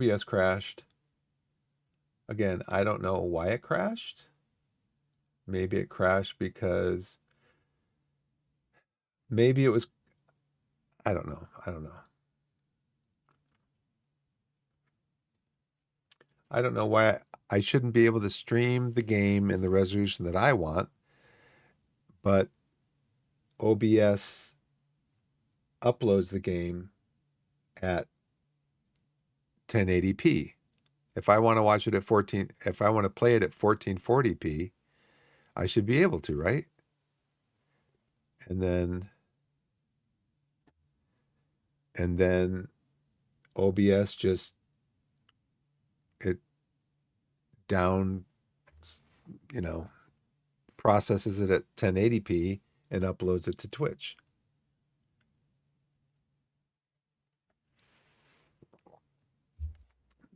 OBS crashed. Again, I don't know why it crashed. Maybe it crashed because maybe it was, I don't know. I don't know. I don't know why I shouldn't be able to stream the game in the resolution that I want, but OBS uploads the game at 1080p. If I want to watch it at 14, if I want to play it at 1440p, I should be able to, right? And then OBS just it down, you know, processes it at 1080p and uploads it to Twitch.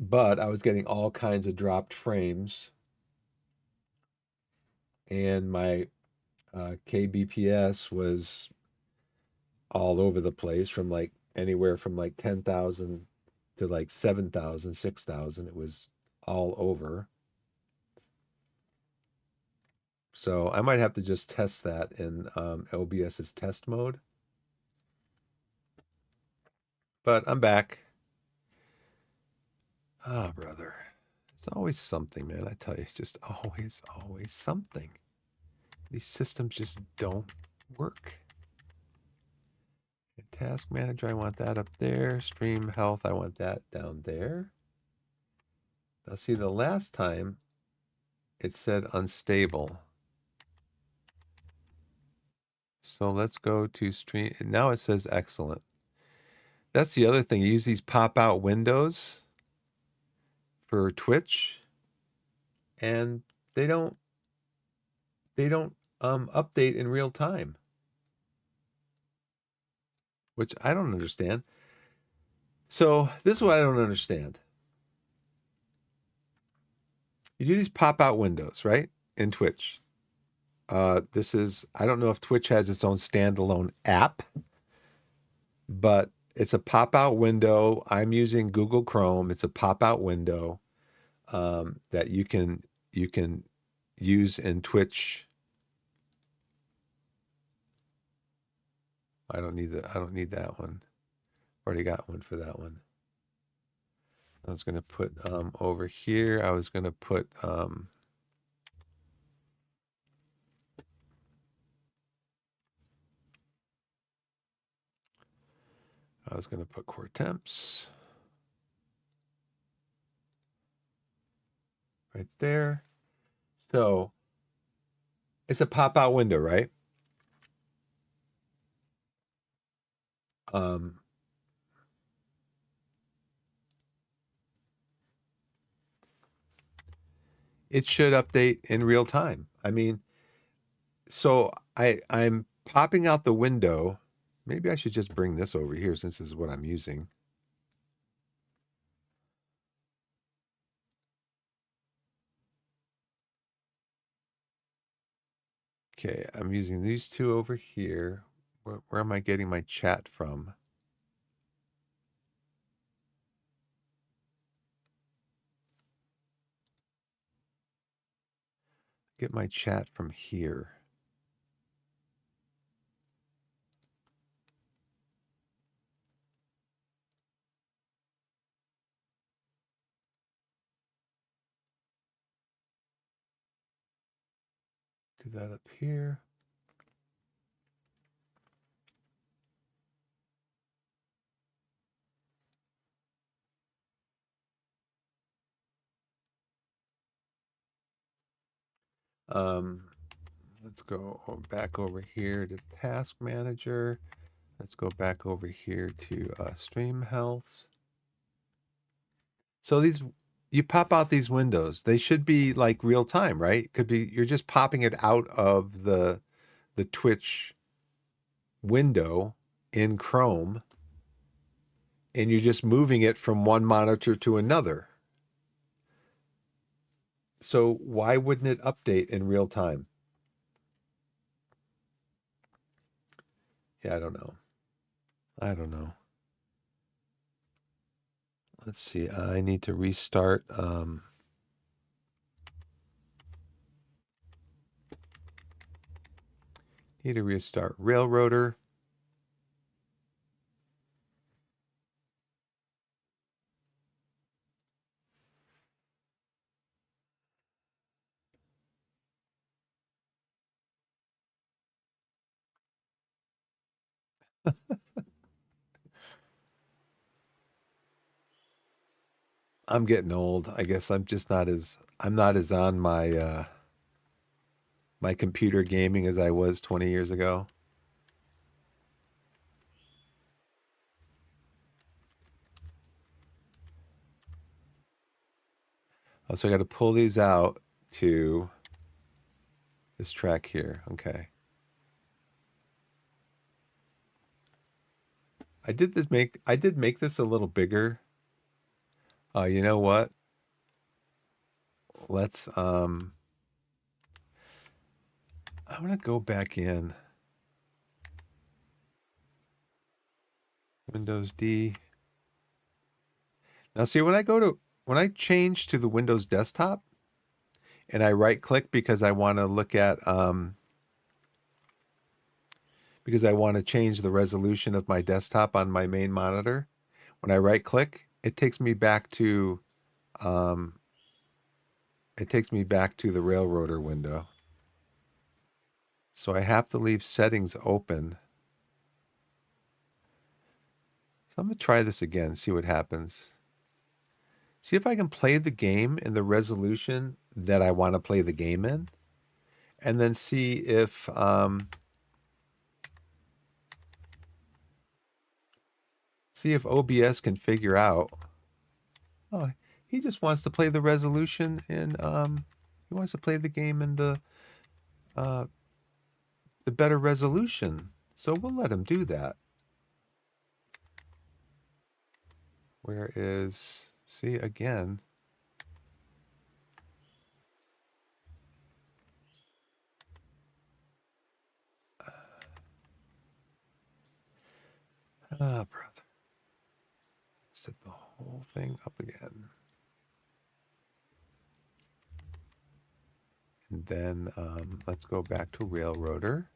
But I was getting all kinds of dropped frames, and my kbps was all over the place, from like anywhere from like 10,000 to like 7,000, 6,000. It was all over. So I might have to just test that in OBS's test mode. But I'm back. Ah, brother. It's always something, man. I tell you, it's just always something. These systems just don't work. Task manager, I want that up there. Stream health, I want that down there. Now, see, the last time it said unstable. So let's go to stream. Now it says excellent. That's the other thing. You use these pop-out windows for Twitch, and they don't update in real time, which I don't understand. So this is what I don't understand. You do these pop-out windows, right? In Twitch. This is, I don't know if Twitch has its own standalone app, but it's a pop-out window. I'm using Google Chrome. It's a pop-out window that you can use in Twitch. I don't need that one. Already got one for that one. I was going to put over here. I was going to put core temps right there. So it's a pop-out window, right? It should update in real time. I mean, so I'm popping out the window. Maybe I should just bring this over here since this is what I'm using. Okay, I'm using these two over here. Where am I getting my chat from? Get my chat from here. Do that up here. Let's go back over here to Task Manager. Let's go back over here to Stream Health. So you pop out these windows. They should be like real time, right? Could be you're just popping it out of the Twitch window in Chrome, and you're just moving it from one monitor to another. So why wouldn't it update in real time? Yeah, I don't know. Let's see. I need to restart. Need to restart Railroader. I'm getting old. I guess I'm not as on my computer gaming as I was 20 years ago. Oh, so I got to pull these out to this track here. Okay. I did make this a little bigger. You know what? Let's I'm gonna go back in Windows D. Now see when I change to the Windows desktop and I right click because I want to look at because I want to change the resolution of my desktop on my main monitor. When I right click, um, it takes me back to the Railroader window. So I have to leave settings open. So I'm gonna try this again, see what happens. See if I can play the game in the resolution that I want to play the game in, and then see if OBS can figure out. Oh, he just wants to play the resolution in he wants to play the game in uh the better resolution. So we'll let him do that. Where is see again? Ah, brother. Set the whole thing up again. And then let's go back to Railroader.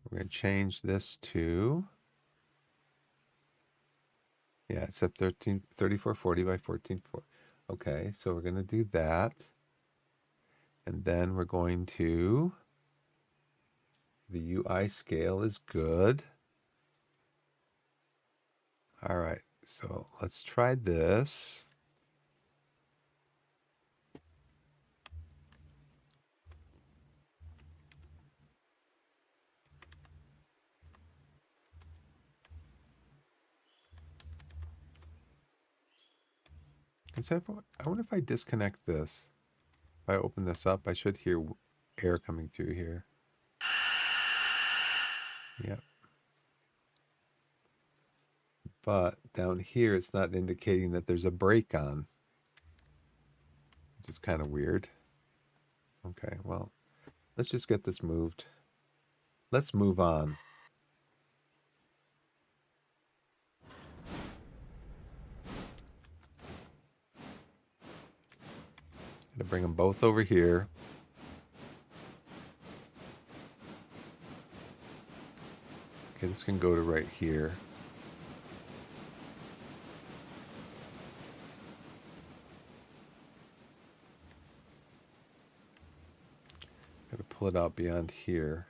We're going to change this to, yeah, it's at 3440 by 1440. Okay, so we're going to do that. And then we're going to, the UI scale is good. All right, so let's try this. I wonder if I disconnect this. If I open this up, I should hear air coming through here. Yep. But down here, it's not indicating that there's a break on, which is kind of weird. Okay, well, let's just get this moved. Let's move on. Gonna bring them both over here. Okay, this can go to right here. Gotta pull it out beyond here.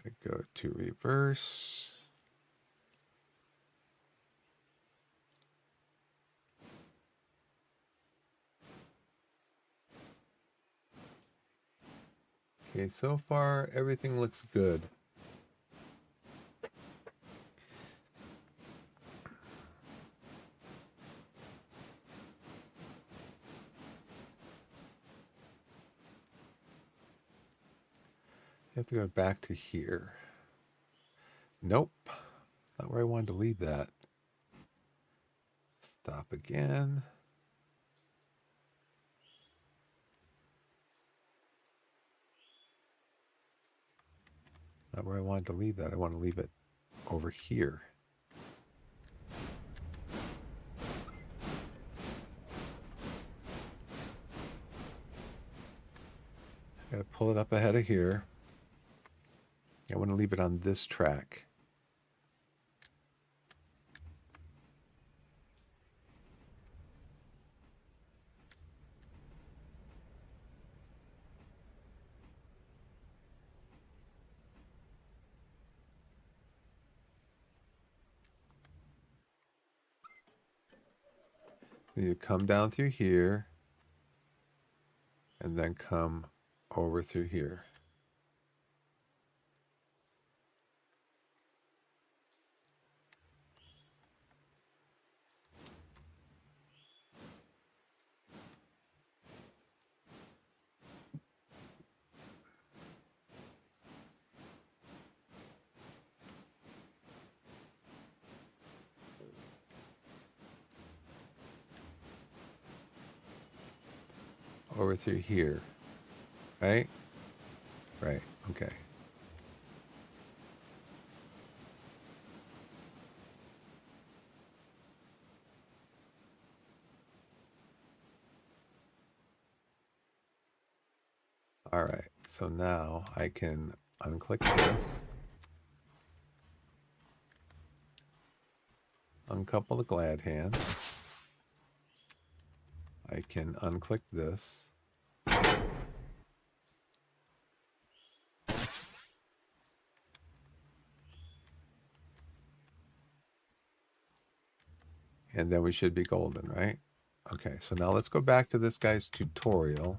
Gotta go to reverse. Okay, so far everything looks good. You have to go back to here. Nope. Not where I wanted to leave that. Stop again. Not where I wanted to leave that. I want to leave it over here. Gotta pull it up ahead of here. I want to leave it on this track. So you come down through here and then come over through here. Over through here. Right? Right. Okay. All right. So now I can unclick this. Uncouple the glad hand. I can unclick this. And then we should be golden, right? Okay, so now let's go back to this guy's tutorial.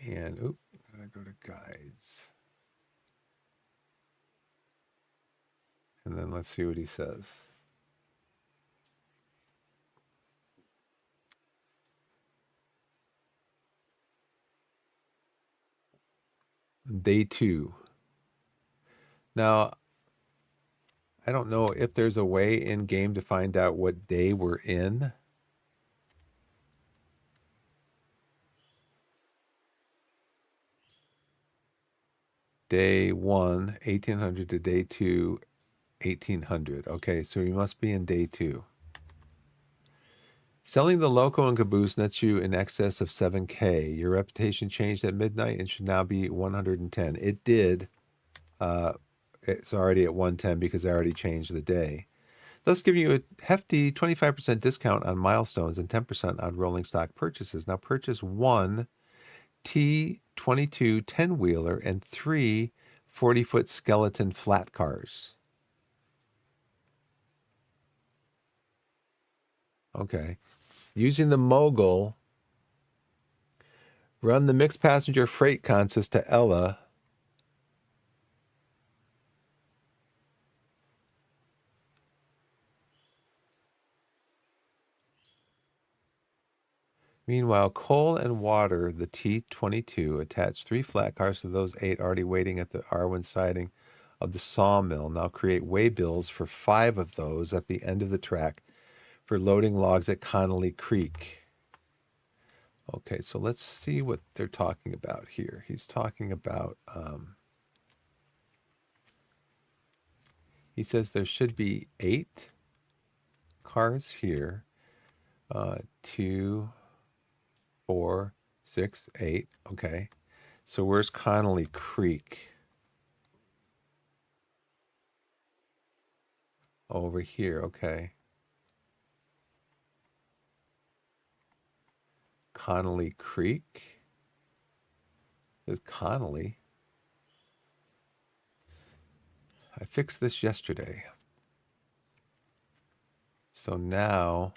And, oop, I'm gonna go to guides. And then let's see what he says. Day 2. Now, I don't know if there's a way in game to find out what day we're in. Day 1, 1800 to day 2, 1800. Okay, so we must be in day 2. Selling the Loco and Caboose nets you in excess of 7K. Your reputation changed at midnight and should now be 110. It did. It's already at 110 because I already changed the day. Thus giving you a hefty 25% discount on milestones and 10% on rolling stock purchases. Now purchase 1 T22 10-wheeler and 3 40-foot skeleton flat cars. Okay. Using the mogul, run the mixed passenger freight contest to Ella. Meanwhile, coal and water, the T22, attach 3 flat cars to those 8 already waiting at the Arwen siding of the sawmill. Now create waybills for 5 of those at the end of the track for loading logs at Connolly Creek. Okay, so let's see what they're talking about here. He's talking about, he says there should be 8 cars here. 2, 4, 6, 8. Okay. So where's Connolly Creek? Over here. Okay. Connolly Creek. There's Connolly. I fixed this yesterday. So now,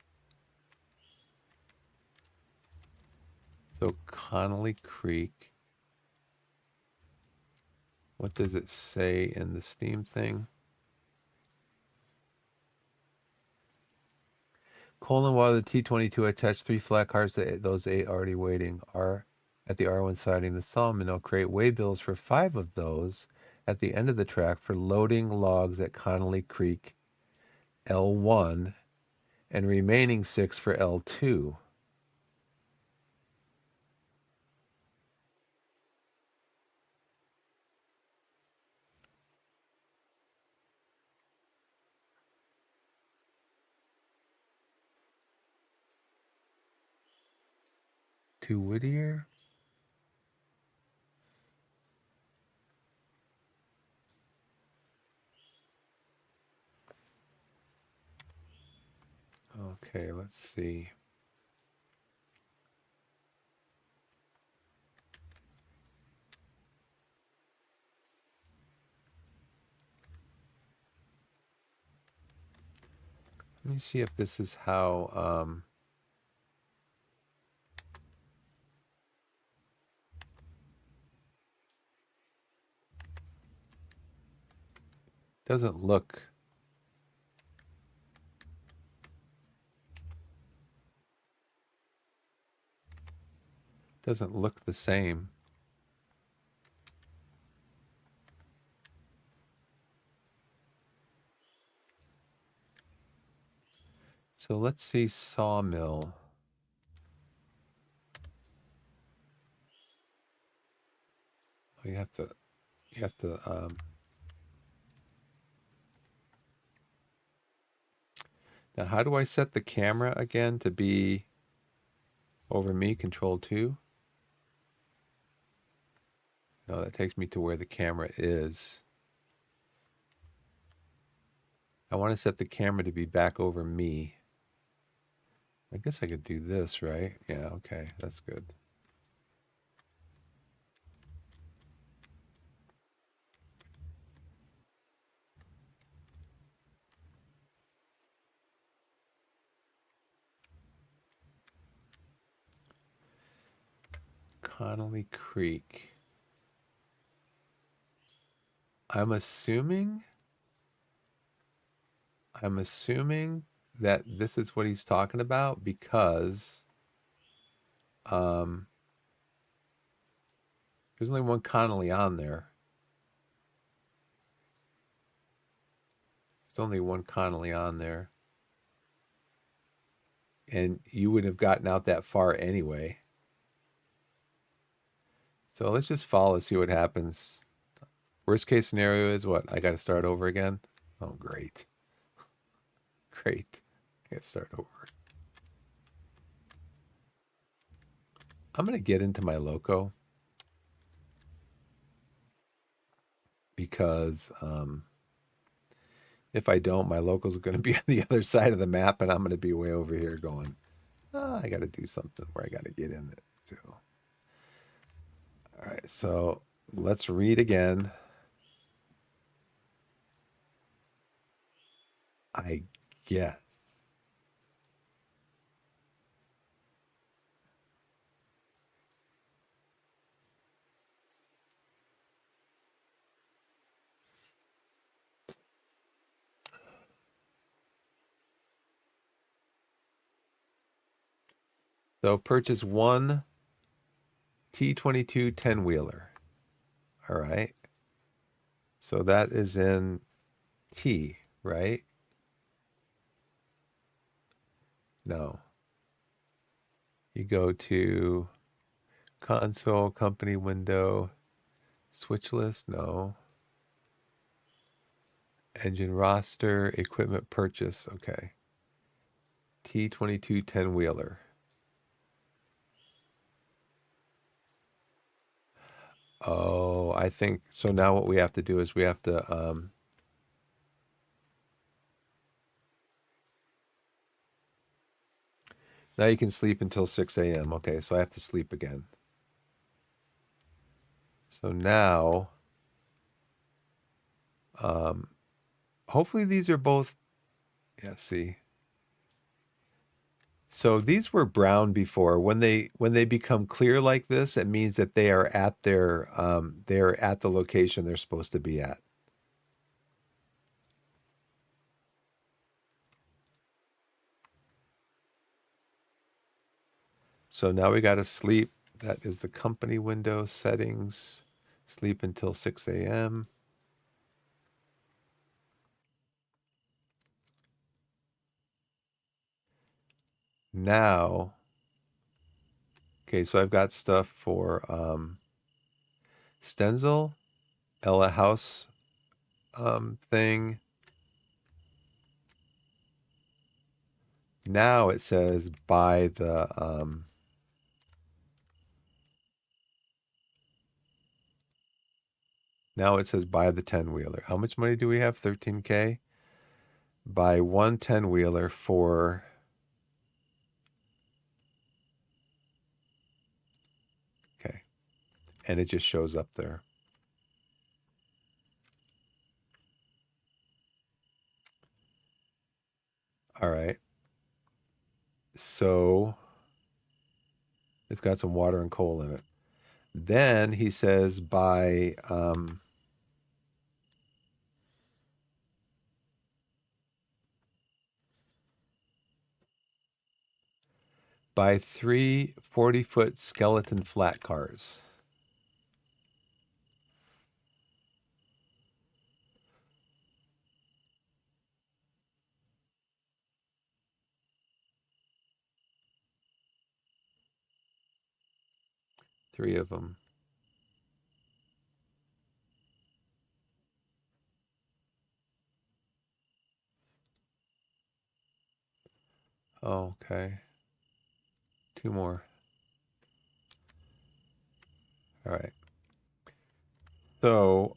so Connolly Creek. What does it say in the Steam thing? Colon while the T22 attached 3 flat cars to those 8 already waiting are at the R1 siding. The sawmill create waybills for 5 of those at the end of the track for loading logs at Connolly Creek L1 and remaining 6 for L2. To Whittier? Okay, let's see. Let me see if this is how doesn't look the same. So let's see sawmill. You have to now how do I set the camera again to be over me, control 2? No, that takes me to where the camera is. I want to set the camera to be back over me. I guess I could do this, right? Yeah, okay, that's good. Connolly Creek. I'm assuming that this is what he's talking about because there's only one Connolly on there. There's only one Connolly on there. And you wouldn't have gotten out that far anyway. So let's just follow, see what happens. Worst case scenario is what? I got to start over again? Oh, great. Great. I got to start over. I'm going to get into my loco because if I don't, my locals are going to be on the other side of the map and I'm going to be way over here going, I got to do something where I got to get in it too. All right, so let's read again. I guess. So purchase one T22 10-wheeler. All right. So that is in T, right? No. You go to console, company window, switch list, no. Engine roster, equipment purchase, okay. T22 10-wheeler. Oh, I think, so now what we have to do is we have to, now you can sleep until 6 a.m. Okay, so I have to sleep again. So now, hopefully these are both, yeah, see. So these were brown before. When they become clear like this, it means that they are at they're at the location they're supposed to be at. So now we got to sleep. That is the company window settings. Sleep until 6 a.m. Now, okay, so I've got stuff for Stenzel, Ella House thing. Now it says buy the now it says buy the 10-wheeler. How much money do we have? 13K. Buy one 10-wheeler for okay. And it just shows up there. All right. So it's got some water and coal in it. Then he says buy buy 3 40-foot skeleton flat cars. Three of them. Oh, okay. 2 more. All right. So,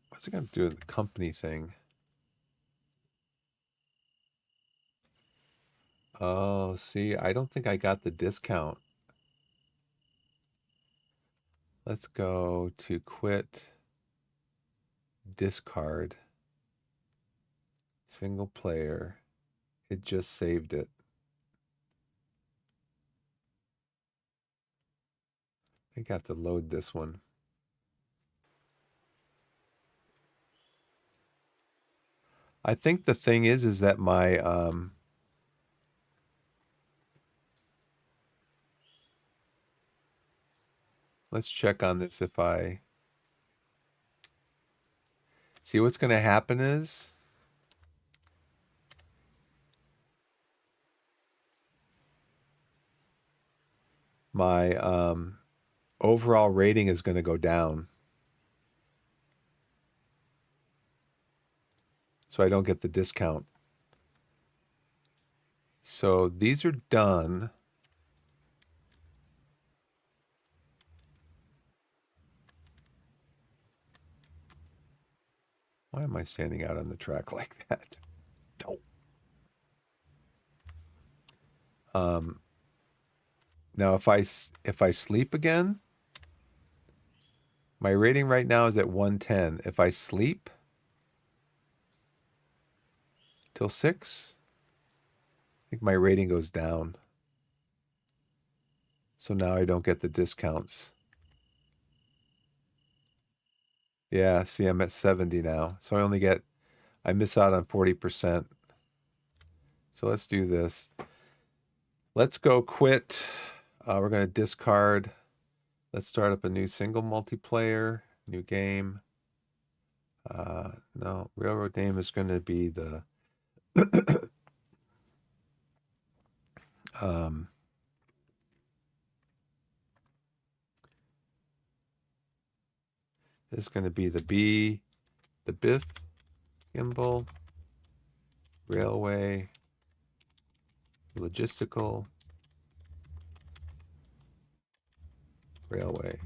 what's it going to do with the company thing? Oh, see, I don't think I got the discount. Let's go to quit, discard, single player. It just saved it. I think I have to load this one. I think the thing is that my let's check on this. If I see what's going to happen is my overall rating is going to go down. So I don't get the discount. So these are done. Why am I standing out on the track like that? Don't. Now if I sleep again, my rating right now is at 110. If I sleep till 6, I think my rating goes down. So now I don't get the discounts. Yeah, see, I'm at 70 now. So I miss out on 40%. So let's do this. Let's go quit. We're going to discard. Let's start up a new single multiplayer, new game. No, Railroad name is going to be the this is going to be the Biff Gimbal Railway Logistical Railway.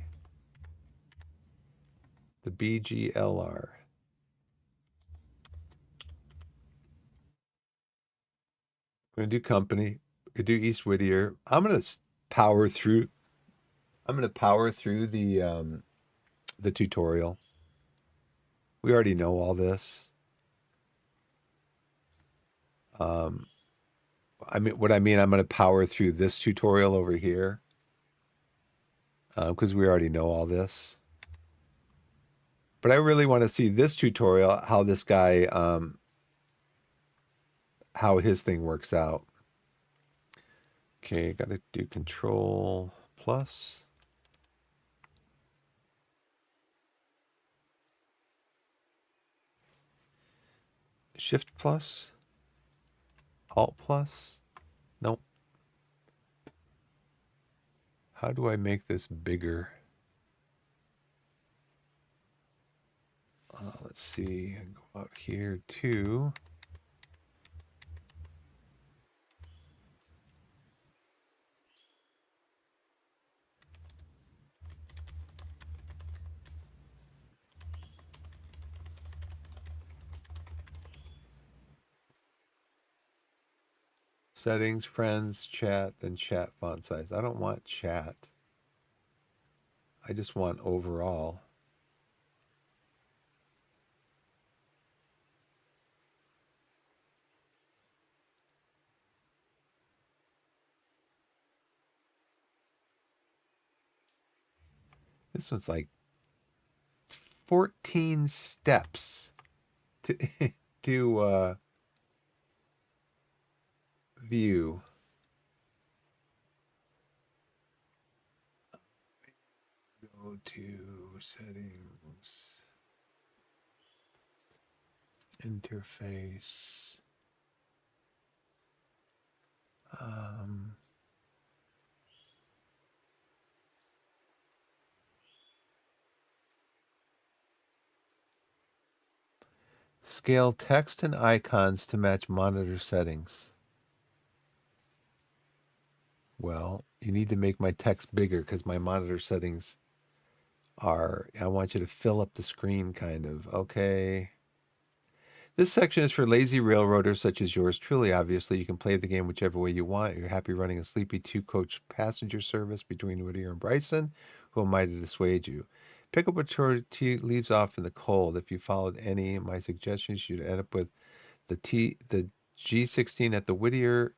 The BGLR. We're going to do company. We're going to do East Whittier. I'm going to power through. I'm going to power through the tutorial. We already know all this. I mean, I'm going to power through this tutorial over here because we already know all this. But I really want to see this tutorial, how this guy, how his thing works out. Okay, got to do Control plus. Shift plus. Alt plus. Nope. How do I make this bigger? Let's see. I go out here to settings, friends, chat, then chat font size. I don't want chat. I just want overall. This one's like 14 steps to to view. Go to settings, interface. Scale text and icons to match monitor settings. Well, you need to make my text bigger because my monitor settings are, I want you to fill up the screen kind of. Okay. This section is for lazy railroaders such as yours truly. Obviously, you can play the game whichever way you want. You're happy running a sleepy two-coach passenger service between Whittier and Bryson. Who am I to dissuade you? Pick up what leaves off in the cold. If you followed any of my suggestions, you'd end up with the G16 at the Whittier,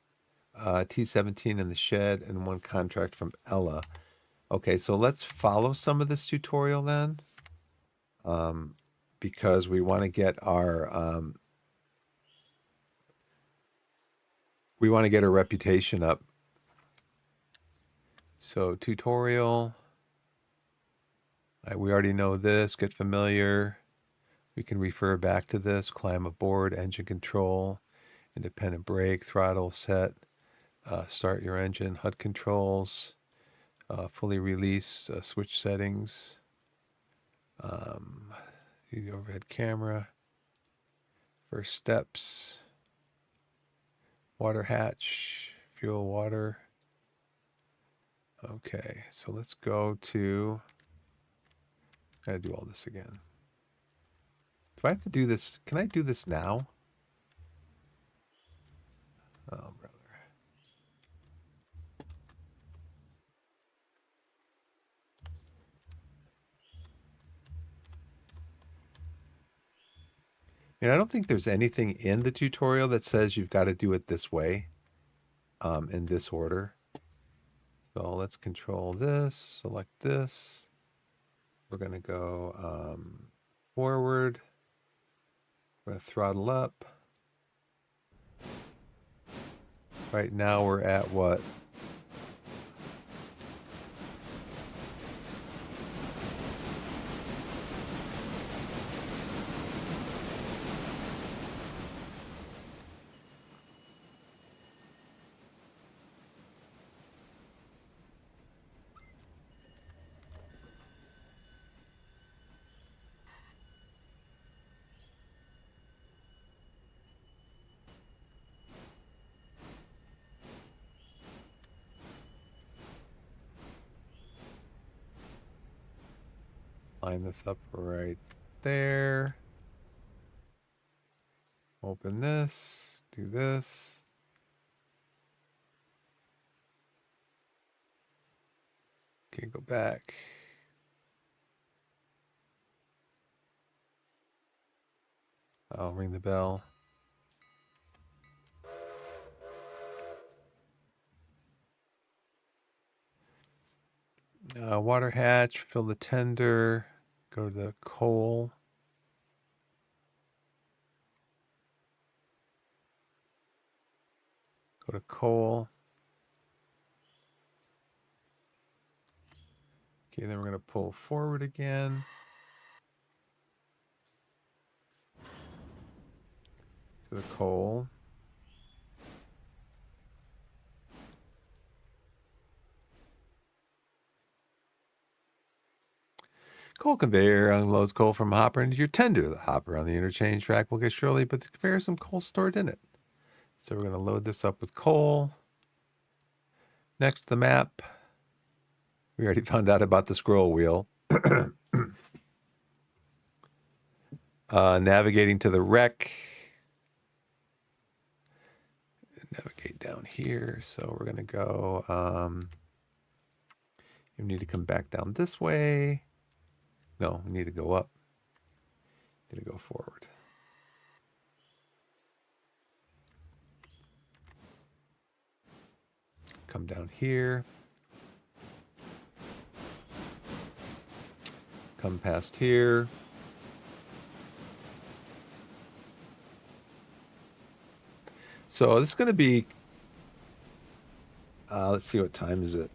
T17 in the shed, and one contract from Ella. Okay, so let's follow some of this tutorial then, because we want to get our reputation up. So tutorial, we already know this. Get familiar. We can refer back to this. Climb aboard, engine control, independent brake, throttle set, start your engine, HUD controls, fully release, switch settings, the overhead camera, first steps, water hatch, fuel, water. Okay, so let's go to, gotta do all this again. Do I have to do this? Can I do this now? Oh, brother. And I don't think there's anything in the tutorial that says you've got to do it this way, in this order. So let's control this, select this. We're going to go forward. We're going to throttle up. Right now we're at what? Line this up right there. Open this, do this. Okay, go back. I'll ring the bell. Water hatch, fill the tender, go to the coal. Go to coal. Okay, then we're going to pull forward again. To the coal. Coal conveyor unloads coal from a hopper into your tender. The hopper on the interchange track will get surely, but the conveyor has some coal stored in it. So we're going to load this up with coal. Next, the map. We already found out about the scroll wheel. Navigating to the wreck. Navigate down here. So we're going to go. You need to come back down this way. No, we need to go up. Need to go forward. Come down here. Come past here. So this is going to be, let's see, what time is it?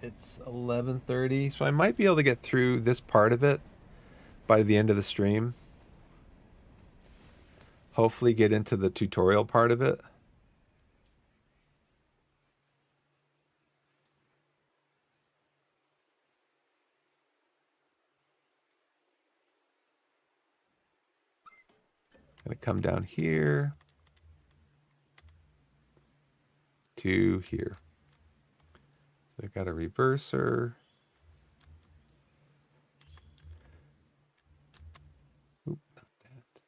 It's 11:30, so I might be able to get through this part of it by the end of the stream. Hopefully get into the tutorial part of it. Gonna come down here to here. So I've got a reverser. Oop, not that.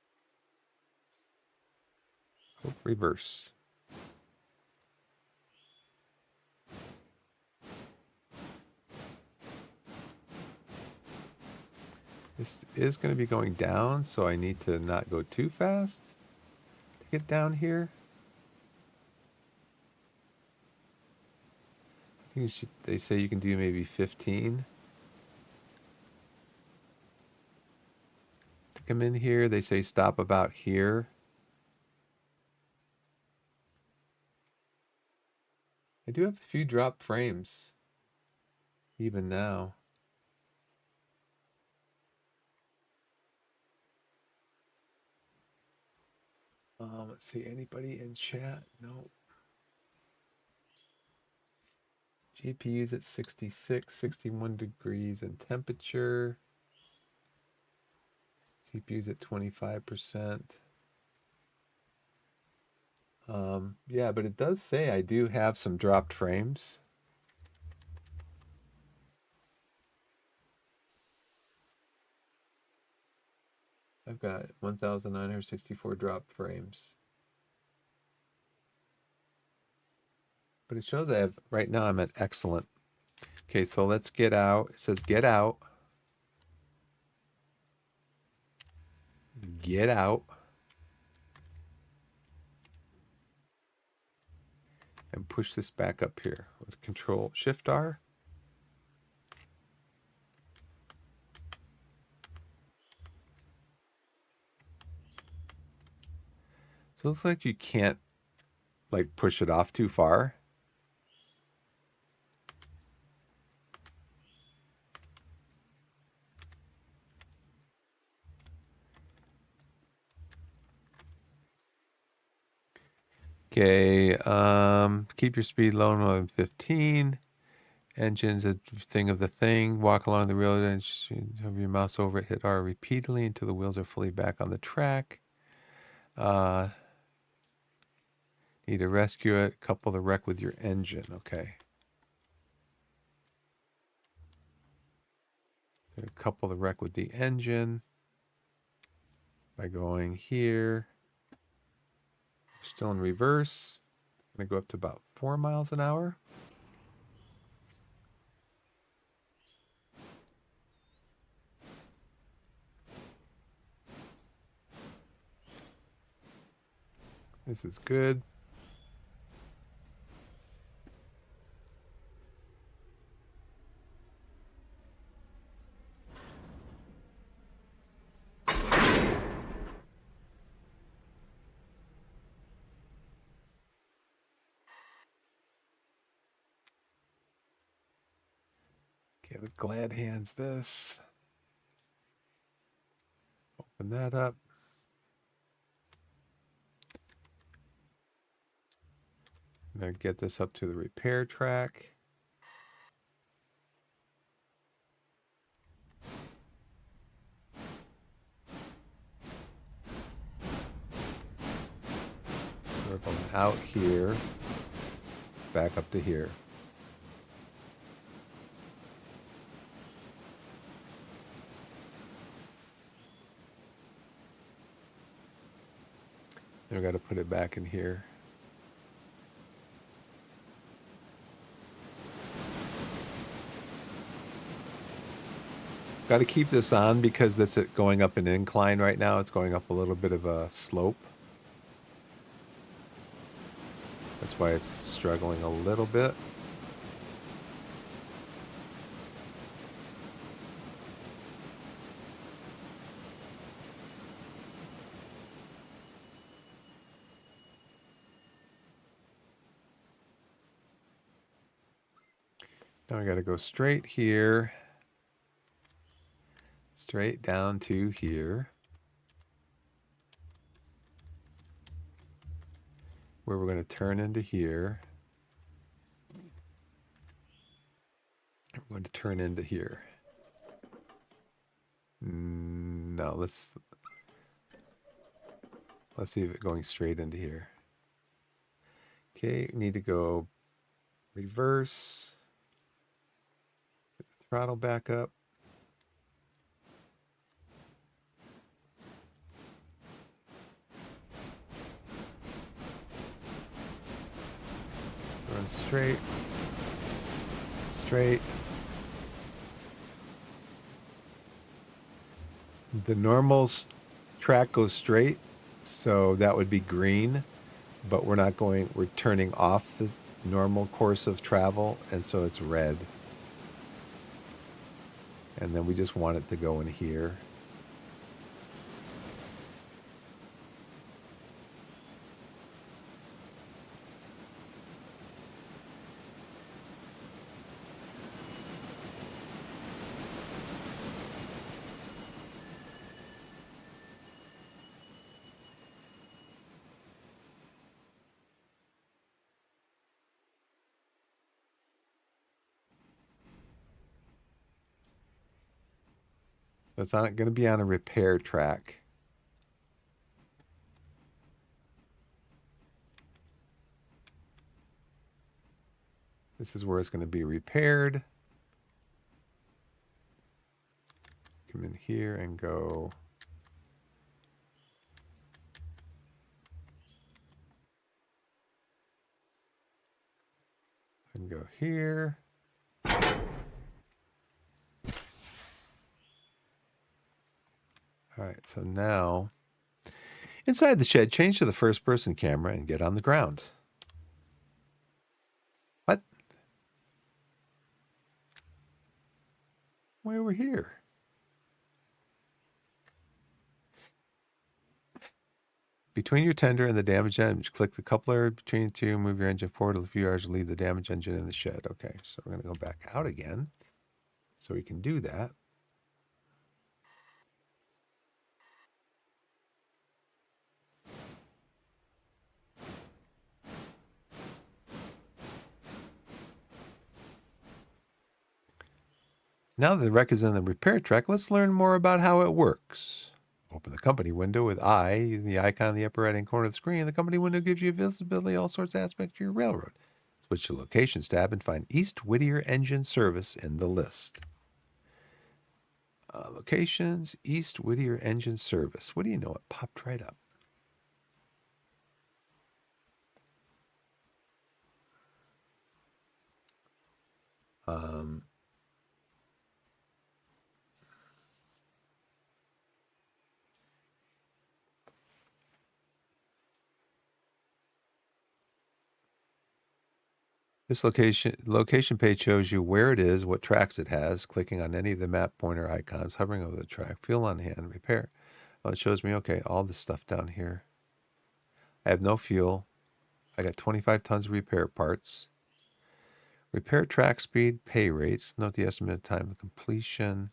Oh, reverse. This is going to be going down, so I need to not go too fast to get down here. I think they say you can do maybe 15. To come in here, they say stop about here. I do have a few drop frames, even now. Let's see, anybody in chat? No. GPU's at 66, 61 degrees in temperature. CPU's at 25%. Yeah, but it does say I do have some dropped frames. I've got 1,964 dropped frames. But it shows I have, right now I'm at excellent. Okay, so let's get out. It says get out. Get out. And push this back up here. Let's Control Shift R. So it looks like you can't like push it off too far. Okay, keep your speed low on 15. Engine's a thing of the thing. Walk along the road and have your mouse over it. Hit R repeatedly until the wheels are fully back on the track. Need to rescue it. Couple the wreck with your engine. Okay. So couple the wreck with the engine by going here. Still in reverse. I'm going to go up to about 4 miles an hour. This is good. Give Glad Hands this. Open that up. I'm going to get this up to the repair track. So we're going out here, back up to here. Then we got to put it back in here. Got to keep this on because that's it going up an incline right now. It's going up a little bit of a slope. That's why it's struggling a little bit. Now we got to go straight here. Straight down to here. Where we're going to turn into here. We're going to turn into here. No, let's see if it's going straight into here. Okay, we need to go reverse. Put the throttle back up. Run straight. Straight. The normal track goes straight, so that would be green, but we're not going, we're turning off the normal course of travel, and so it's red. And then we just want it to go in here. So it's not going to be on a repair track. This is where it's going to be repaired. Come in here and go. And go here. All right, so now inside the shed, change to the first person camera and get on the ground. What? Way over here. Between your tender and the damaged engine, click the coupler between the two, move your engine forward a few yards to leave the damaged engine in the shed. Okay, so we're going to go back out again so we can do that. Now that the wreck is in the repair track, let's learn more about how it works. Open the company window with I, using the icon in the upper right-hand corner of the screen. The company window gives you visibility all sorts of aspects of your railroad. Switch to Locations tab and find East Whittier Engine Service in the list. Locations, East Whittier Engine Service. What do you know? It popped right up. This location page shows you where it is, what tracks it has, clicking on any of the map pointer icons, hovering over the track, fuel on hand, repair. Oh, it shows me, okay, all this stuff down here. I have no fuel. I got 25 tons of repair parts. Repair track speed, pay rates. Note the estimated time of completion.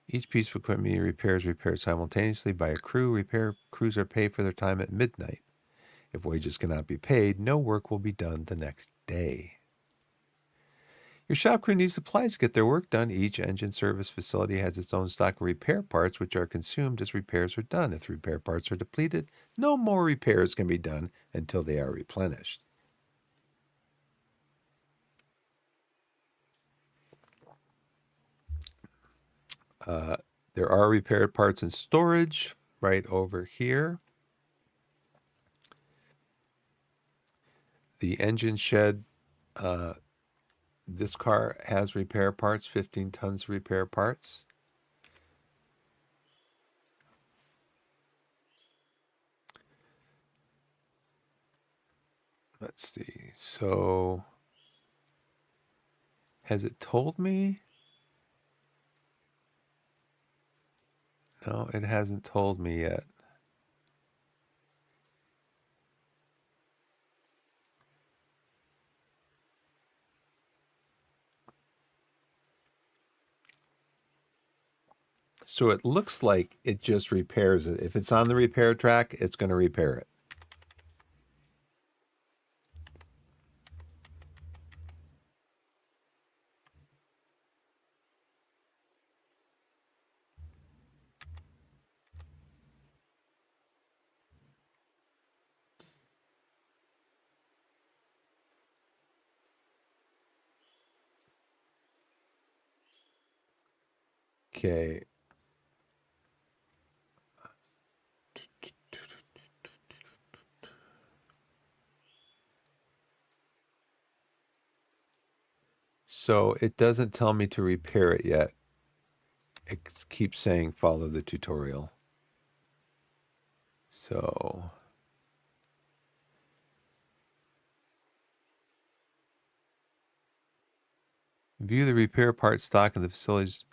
Each piece of equipment being repaired is repaired simultaneously by a crew. Repair crews are paid for their time at midnight. If wages cannot be paid, no work will be done the next day. Your shop crew needs supplies to get their work done. Each engine service facility has its own stock of repair parts, which are consumed as repairs are done. If repair parts are depleted, no more repairs can be done until they are replenished. There are repaired parts in storage right over here. The engine shed, this car has repair parts, 15 tons of repair parts. Let's see. So, has it told me? No, it hasn't told me yet. So it looks like it just repairs it. If it's on the repair track, it's going to repair it. Okay. So it doesn't tell me to repair it yet. It keeps saying follow the tutorial. So view the repair part stock in the facilities.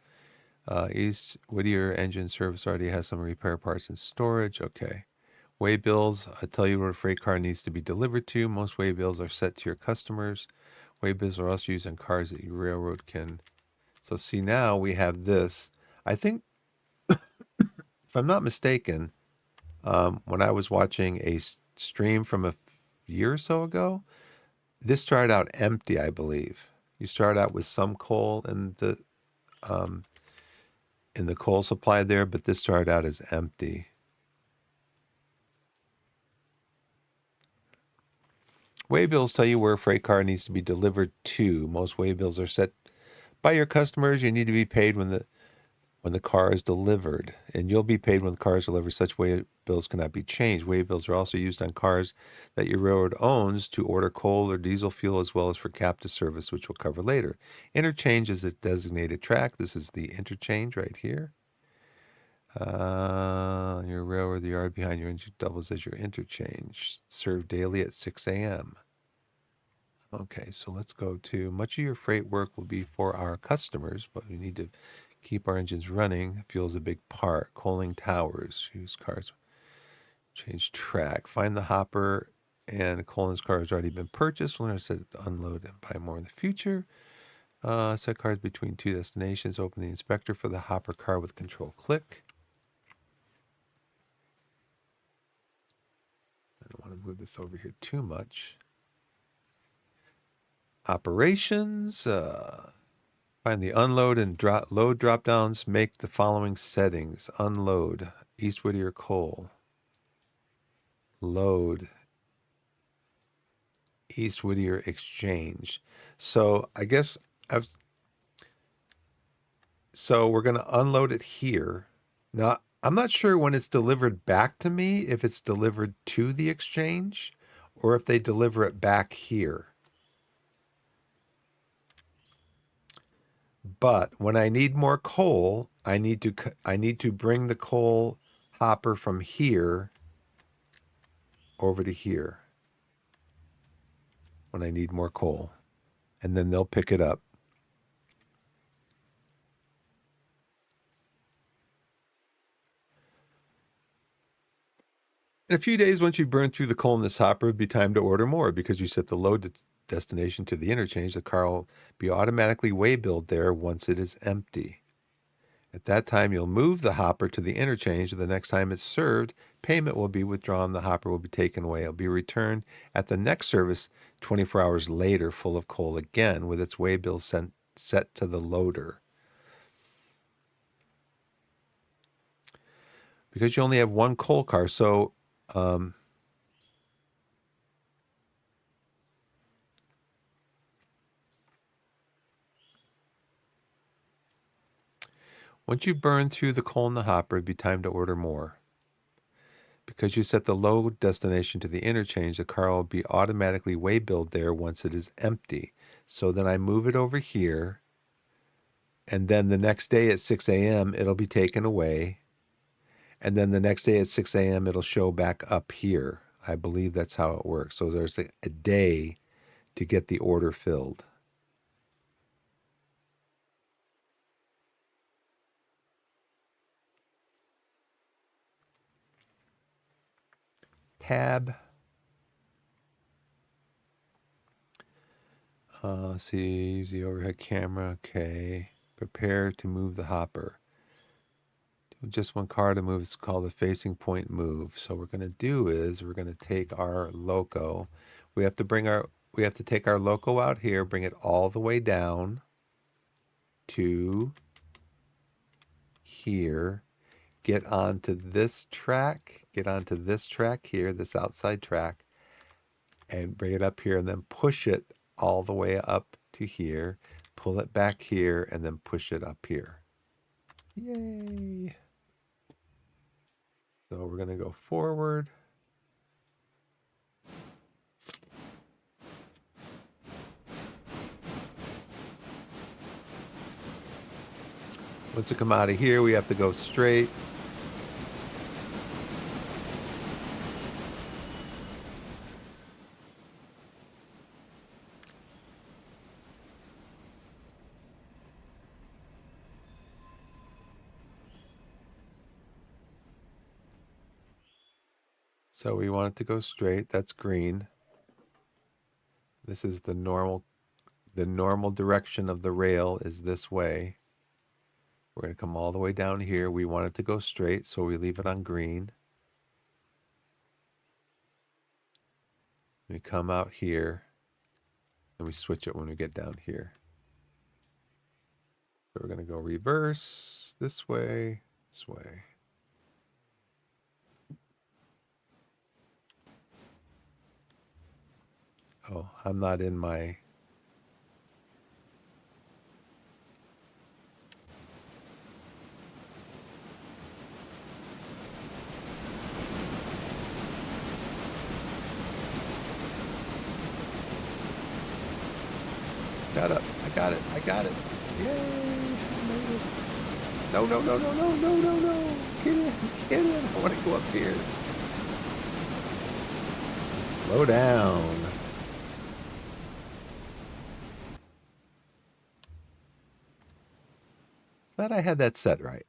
East Whittier Engine Service already has some repair parts in storage. Okay. Way bills, I tell you where a freight car needs to be delivered to. Most way bills are set to your customers. Way bills are also used on cars that your railroad can. So see, now we have this. I think, if I'm not mistaken, when I was watching a stream from a year or so ago, this started out empty, I believe. You start out with some coal in the coal supply there, but this started out as empty. Waybills tell you where a freight car needs to be delivered to. Most waybills are set by your customers. You need to be paid when the car is delivered, and you'll be paid when the car is delivered. Such waybills cannot be changed. Waybills are also used on cars that your railroad owns to order coal or diesel fuel, as well as for captive service, which we'll cover later. Interchange is a designated track. This is the interchange right here. Your railroad, the yard behind your engine doubles as your interchange. Served daily at 6 a.m. Okay, so let's go to much of your freight work will be for our customers, but we need to keep our engines running. Fuel is a big part. Coaling towers, used cars, change track. Find the hopper, and Colin's car has already been purchased. We'll set it to unload and buy more in the future. Set cars between two destinations. Open the inspector for the hopper car with control click. I don't want to move this over here too much. Operations. Find the unload and load drop downs. Make the following settings. Unload. East Whittier coal. Load. East Whittier exchange. So I guess so we're going to unload it here. Now, I'm not sure when it's delivered back to me, if it's delivered to the exchange or if they deliver it back here. But when I need more coal, I need to bring the coal hopper from here over to here when I need more coal, and then they'll pick it up. In a few days, once you burn through the coal in this hopper, it'd be time to order more because you set the load destination to the interchange, the car will be automatically way-billed there once it is empty. At that time, you'll move the hopper to the interchange. The next time it's served, payment will be withdrawn. The hopper will be taken away. It'll be returned at the next service 24 hours later, full of coal again, with its way bill set to the loader. Because you only have one coal car, so once you burn through the coal in the hopper, it'd be time to order more. Because you set the load destination to the interchange, the car will be automatically way billed there once it is empty. So then I move it over here, and then the next day at 6 a.m., it'll be taken away. And then the next day at 6 a.m., it'll show back up here. I believe that's how it works. So there's a day to get the order filled. Tab. See, use the overhead camera. Okay. Prepare to move the hopper. Just one car to move. It's called a facing point move. So what we're going to do is we're going to take our loco. We have to take our loco out here, bring it all the way down to here. Get onto this track here, this outside track, and bring it up here, and then push it all the way up to here, pull it back here, and then push it up here. Yay! So we're going to go forward. Once we come out of here, we have to go straight. So we want it to go straight. That's green. This is the normal direction of the rail is this way. We're going to come all the way down here. We want it to go straight, so we leave it on green. We come out here, and we switch it when we get down here. So we're going to go reverse this way, this way. Oh, I'm not in my... I got it. Yay! I made it. No. Get in. I want to go up here. Slow down. Glad I had that set right.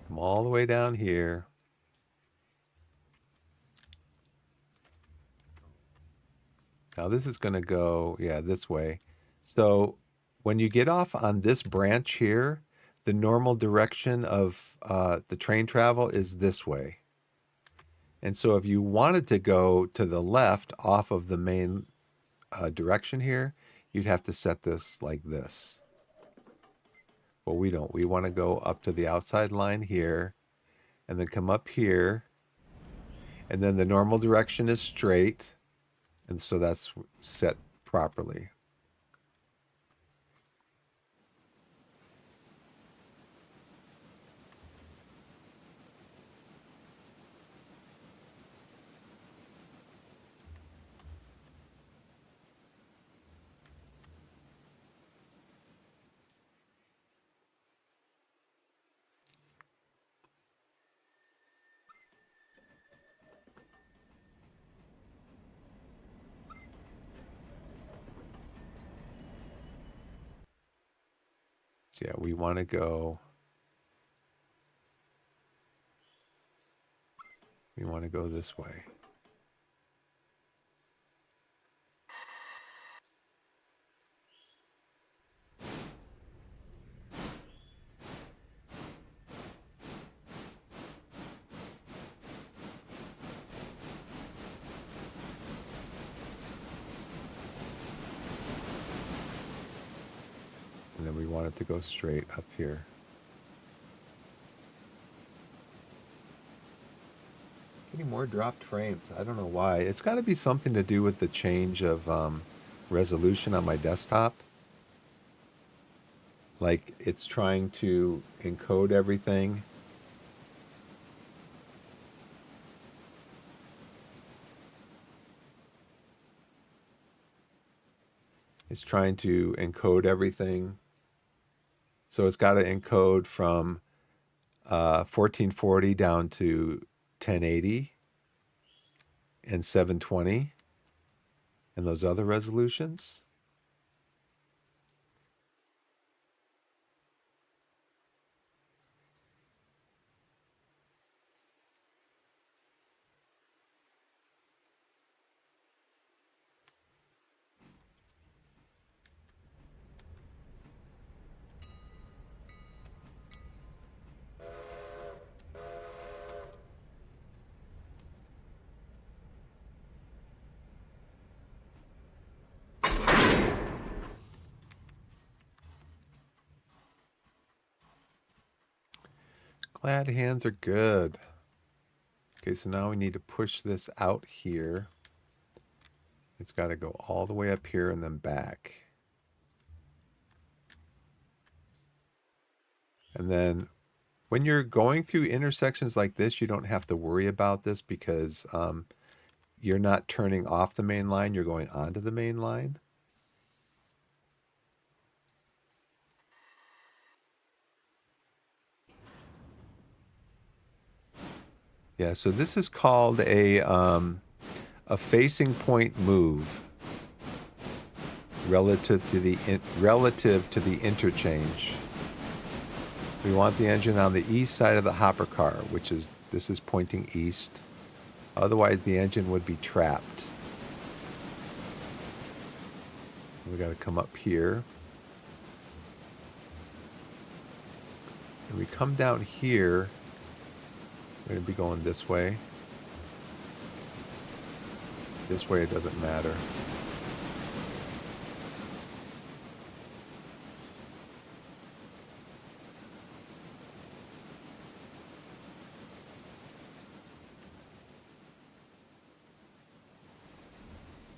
Come all the way down here. Now this is going to go, this way. So when you get off on this branch here, the normal direction of the train travel is this way. And so if you wanted to go to the left off of the main direction here, you'd have to set this like this. But we don't. We want to go up to the outside line here and then come up here. And then the normal direction is straight. And so that's set properly. So yeah, we want to go this way. And then we want it to go straight up here. Getting more dropped frames. I don't know why. It's got to be something to do with the change of resolution on my desktop. Like it's trying to encode everything. It's trying to encode everything. So it's got to encode from 1440 down to 1080 and 720 and those other resolutions. Glad hands are good. Okay, so now we need to push this out here. It's got to go all the way up here and then back. And then when you're going through intersections like this, you don't have to worry about this because you're not turning off the main line, you're going onto the main line. Yeah, so this is called a facing point move relative to the interchange. We want the engine on the east side of the hopper car, this is pointing east. Otherwise, the engine would be trapped. We got to come up here. And we come down here. We're going to be going this way. This way it doesn't matter.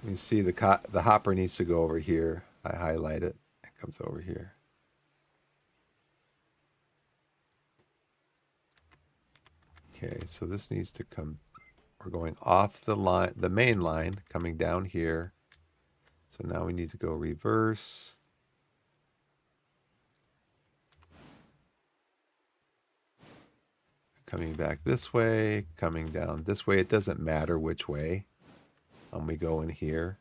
You see the hopper needs to go over here. I highlight it. It comes over here. Okay, so this needs to come. We're going off the line, the main line, coming down here. So now we need to go reverse. Coming back this way, coming down this way. It doesn't matter which way. We go in here.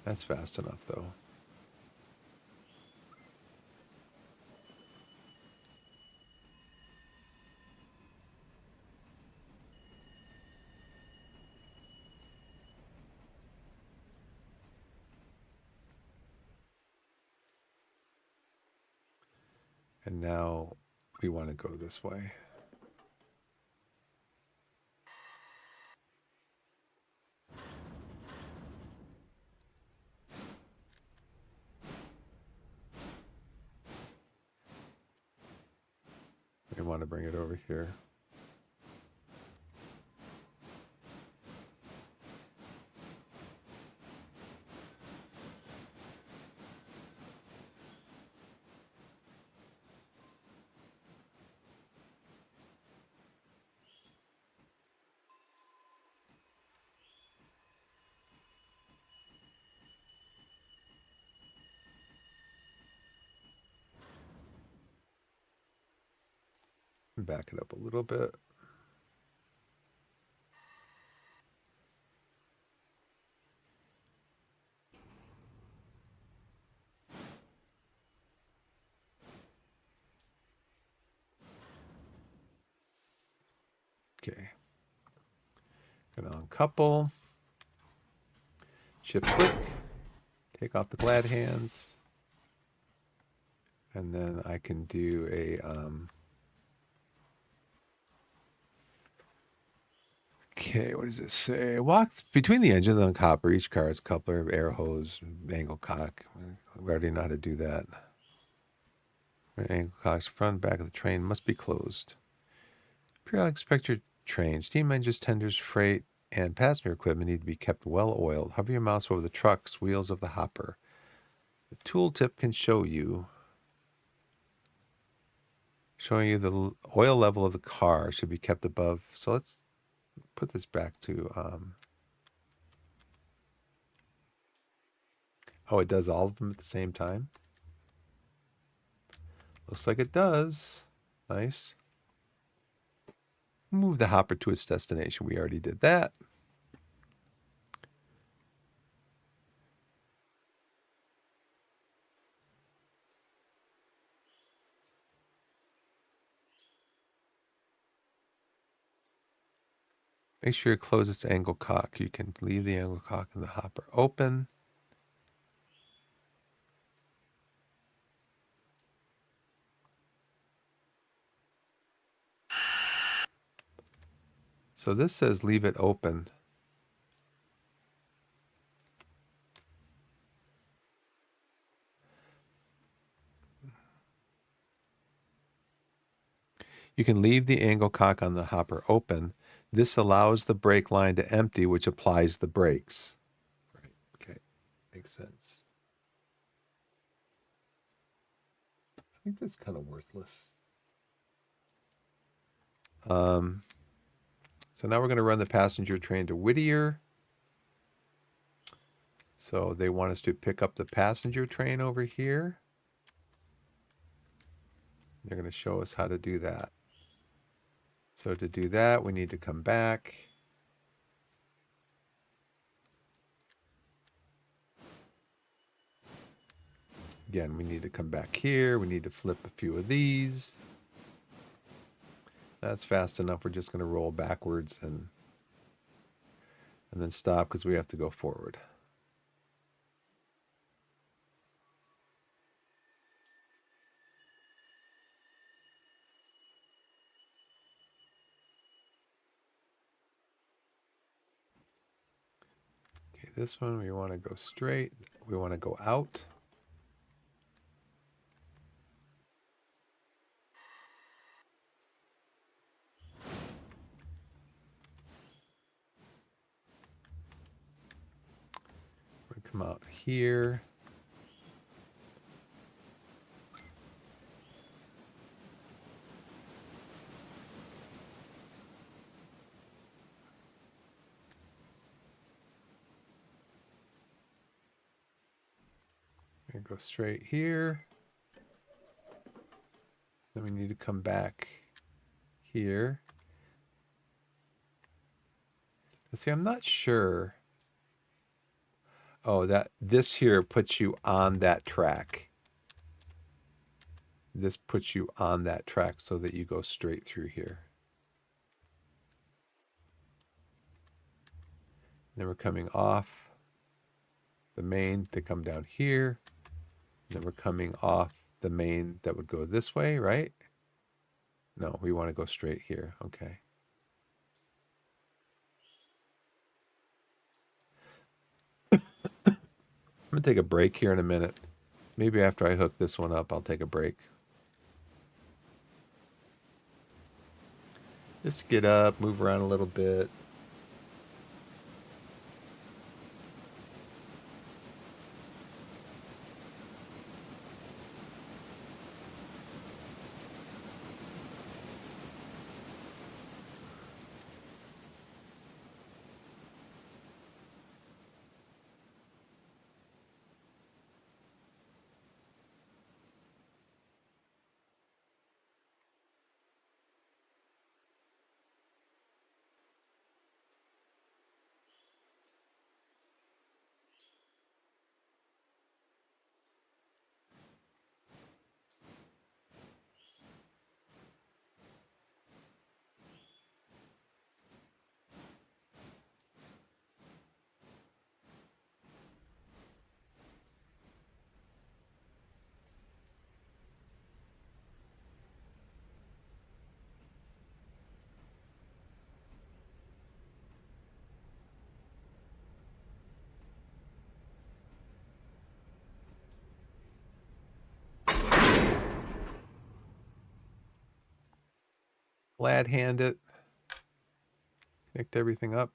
That's fast enough, though. And now we want to go this way. We want to bring it over here. Back it up a little bit. Okay. Gonna uncouple. Shift click. Take off the glad hands. And then I can do a Okay, what does it say? Walk between the engine and the hopper. Each car has a coupler, air hose, angle cock. We already know how to do that. Angle cocks, front and back of the train must be closed. Periodic inspect your train. Steam engines, tenders, freight, and passenger equipment need to be kept well oiled. Hover your mouse over the truck's wheels of the hopper. The tooltip can show you, showing you the oil level of the car should be kept above. So let's put this back to, oh, it does all of them at the same time. Looks like it does. Nice. Move the hopper to its destination. We already did that. Make sure you close its angle cock. You can leave the angle cock in the hopper open. So this says leave it open. You can leave the angle cock on the hopper open. This allows the brake line to empty, which applies the brakes. Right. Okay. Makes sense. I think that's kind of worthless. So now we're going to run the passenger train to Whittier. So they want us to pick up the passenger train over here. They're going to show us how to do that. So to do that, we need to come back. Again, we need to come back here. We need to flip a few of these. That's fast enough. We're just going to roll backwards and then stop because we have to go forward. Okay, this one we want to go straight. We want to go out. We're going to come out here. We're going to go straight here. Then we need to come back here. Let's see, I'm not sure. Oh, this here puts you on that track. This puts you on that track so that you go straight through here. Then we're coming off the main to come down here. Then we're coming off the main that would go this way, right? No, we want to go straight here. Okay. I'm going to take a break here in a minute. Maybe after I hook this one up, I'll take a break. Just to get up, move around a little bit. glad hand it. Connect everything up.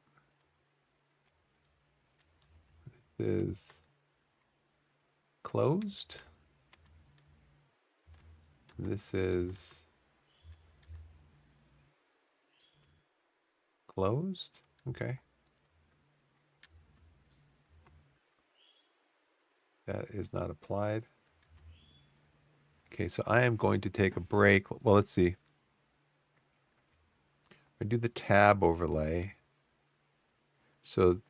This is closed. This is closed. Okay. That is not applied. Okay, so I am going to take a break. Well, let's see. I do the tab overlay. So,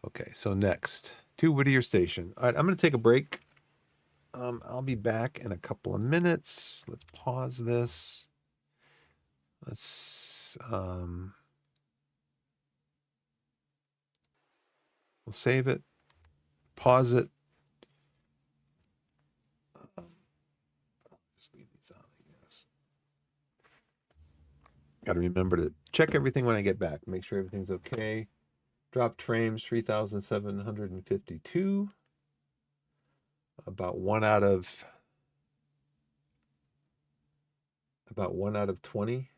okay, so next to Whittier Station. All right, I'm going to take a break. I'll be back in a couple of minutes. Let's pause this. Let's we'll save it, pause it. Just leave these on, I guess. Got to remember to check everything when I get back. Make sure everything's okay. Dropped frames 3,752. About one out of 20.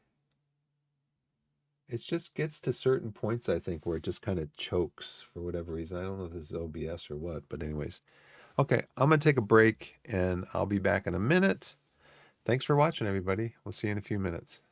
It just gets to certain points, I think, where it just kind of chokes for whatever reason. I don't know if this is OBS or what, but anyways. Okay, I'm going to take a break and I'll be back in a minute. Thanks for watching, everybody. We'll see you in a few minutes.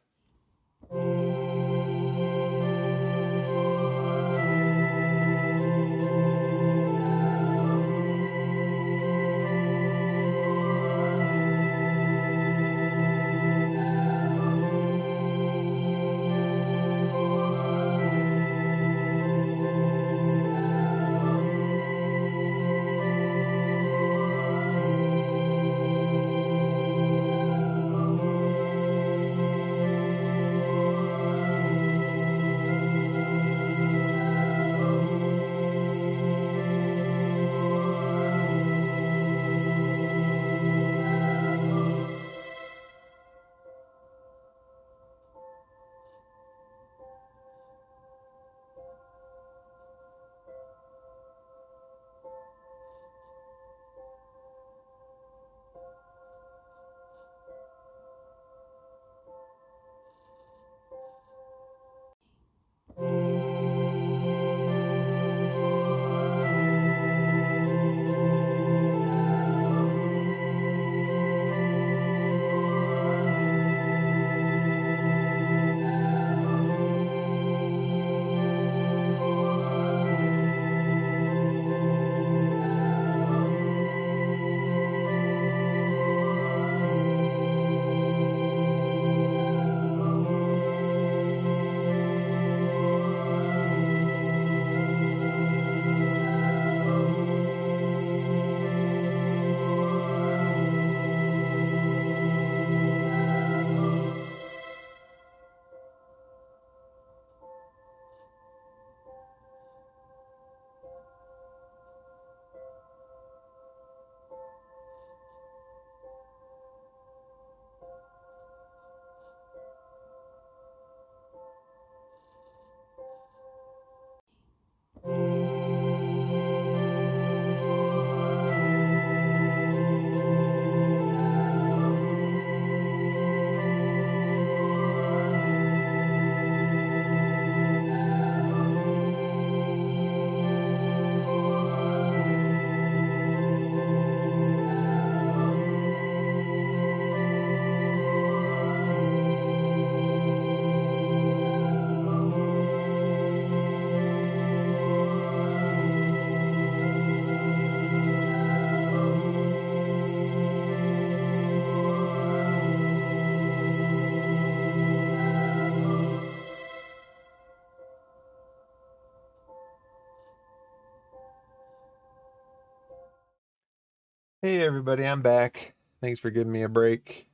Hey, everybody, I'm back. Thanks for giving me a break.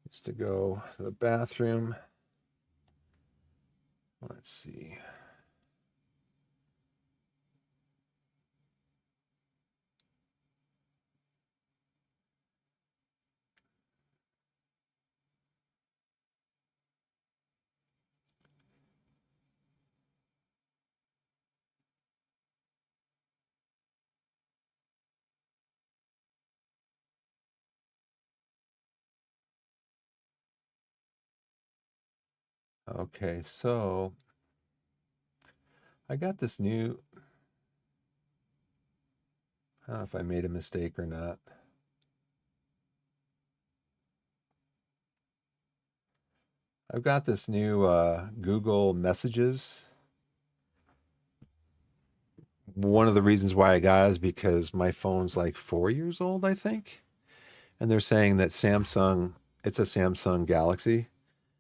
Just to go to the bathroom. Let's see. Okay, so I got this new, I don't know if I made a mistake or not. I've got this new Google Messages. One of the reasons why I got it is because my phone's like 4 years old, I think. And they're saying that Samsung, it's a Samsung Galaxy.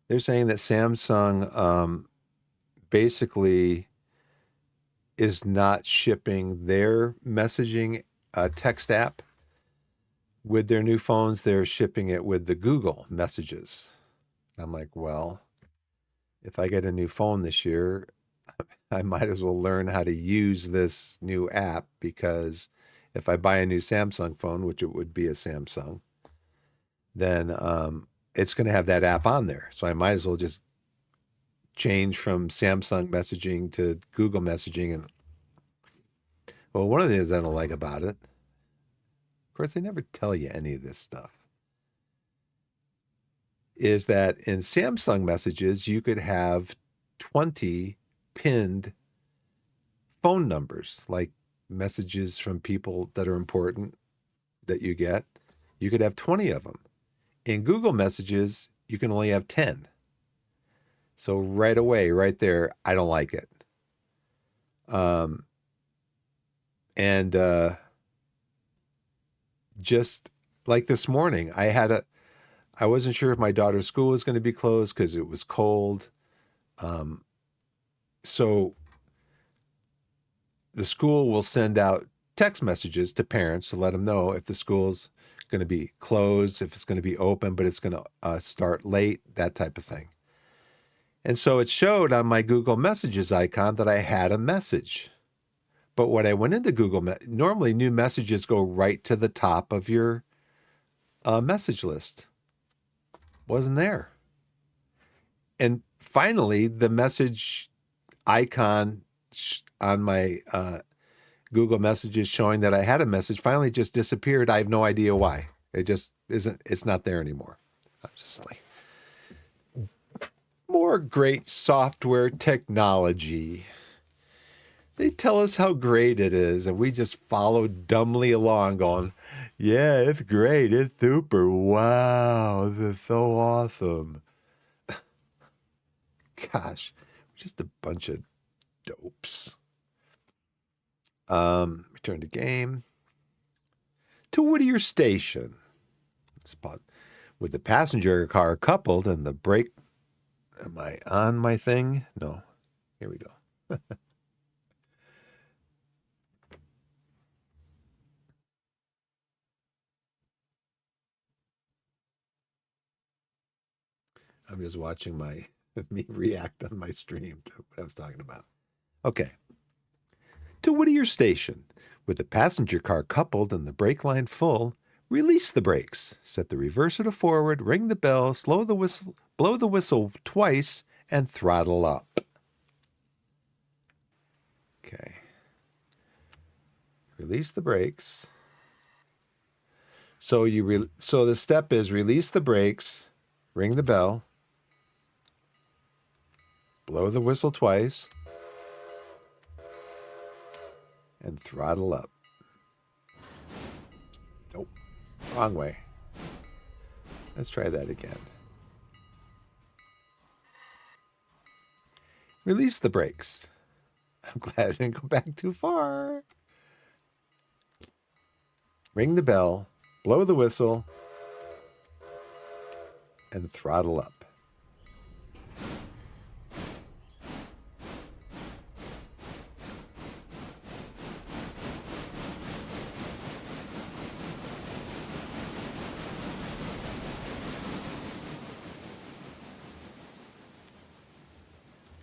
They're saying that Samsung basically is not shipping their messaging text app with their new phones. They're shipping it with the Google Messages. I'm like, well, if I get a new phone this year, I might as well learn how to use this new app, because if I buy a new Samsung phone, which it would be a Samsung, then it's going to have that app on there. So I might as well just change from Samsung messaging to Google messaging. And well, one of the things I don't like about it, of course, they never tell you any of this stuff, is that in Samsung messages, you could have 20 pinned phone numbers, like messages from people that are important that you get. You could have 20 of them. In Google Messages, you can only have 10. So right away, right there, I don't like it. And just like this morning, I wasn't sure if my daughter's school was going to be closed because it was cold. So the school will send out text messages to parents to let them know if the school's going to be closed, if it's going to be open, but it's going to start late, that type of thing. And so it showed on my Google Messages icon that I had a message. But when I went into Google, normally new messages go right to the top of your message list. Wasn't there. And finally, the message icon on my Google Messages showing that I had a message finally just disappeared. I have no idea why. It just isn't, it's not there anymore. I'm just like, more great software technology. They tell us how great it is, and we just follow dumbly along going, yeah, it's great. It's super. Wow, this is so awesome. Gosh, just a bunch of dopes. Return to game. To Whittier Station. Spot with the passenger car coupled and the brake. Am I on my thing? No. Here we go. I'm just watching me react on my stream to what I was talking about. Okay. To Whittier Station. With the passenger car coupled and the brake line full, release the brakes, set the reverser to forward, ring the bell, slow the whistle, blow the whistle twice, and throttle up. Okay. Release the brakes. So so the step is release the brakes, ring the bell, blow the whistle twice, and throttle up. Nope. Wrong way. Let's try that again. Release the brakes. I'm glad I didn't go back too far. Ring the bell, blow the whistle, and throttle up.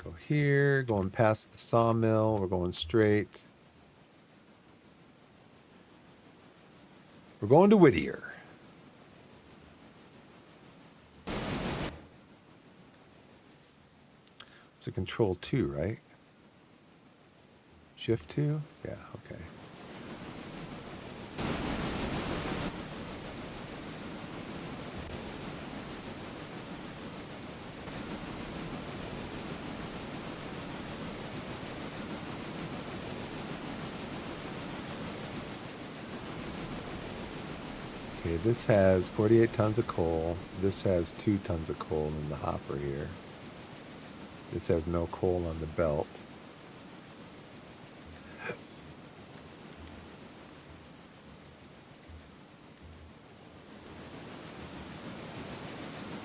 Go here, going past the sawmill. We're going straight. We're going to Whittier. It's a control 2, right? Shift 2? Yeah, okay. this has 48 tons of coal. This has 2 tons of coal in the hopper here. This has no coal on the belt.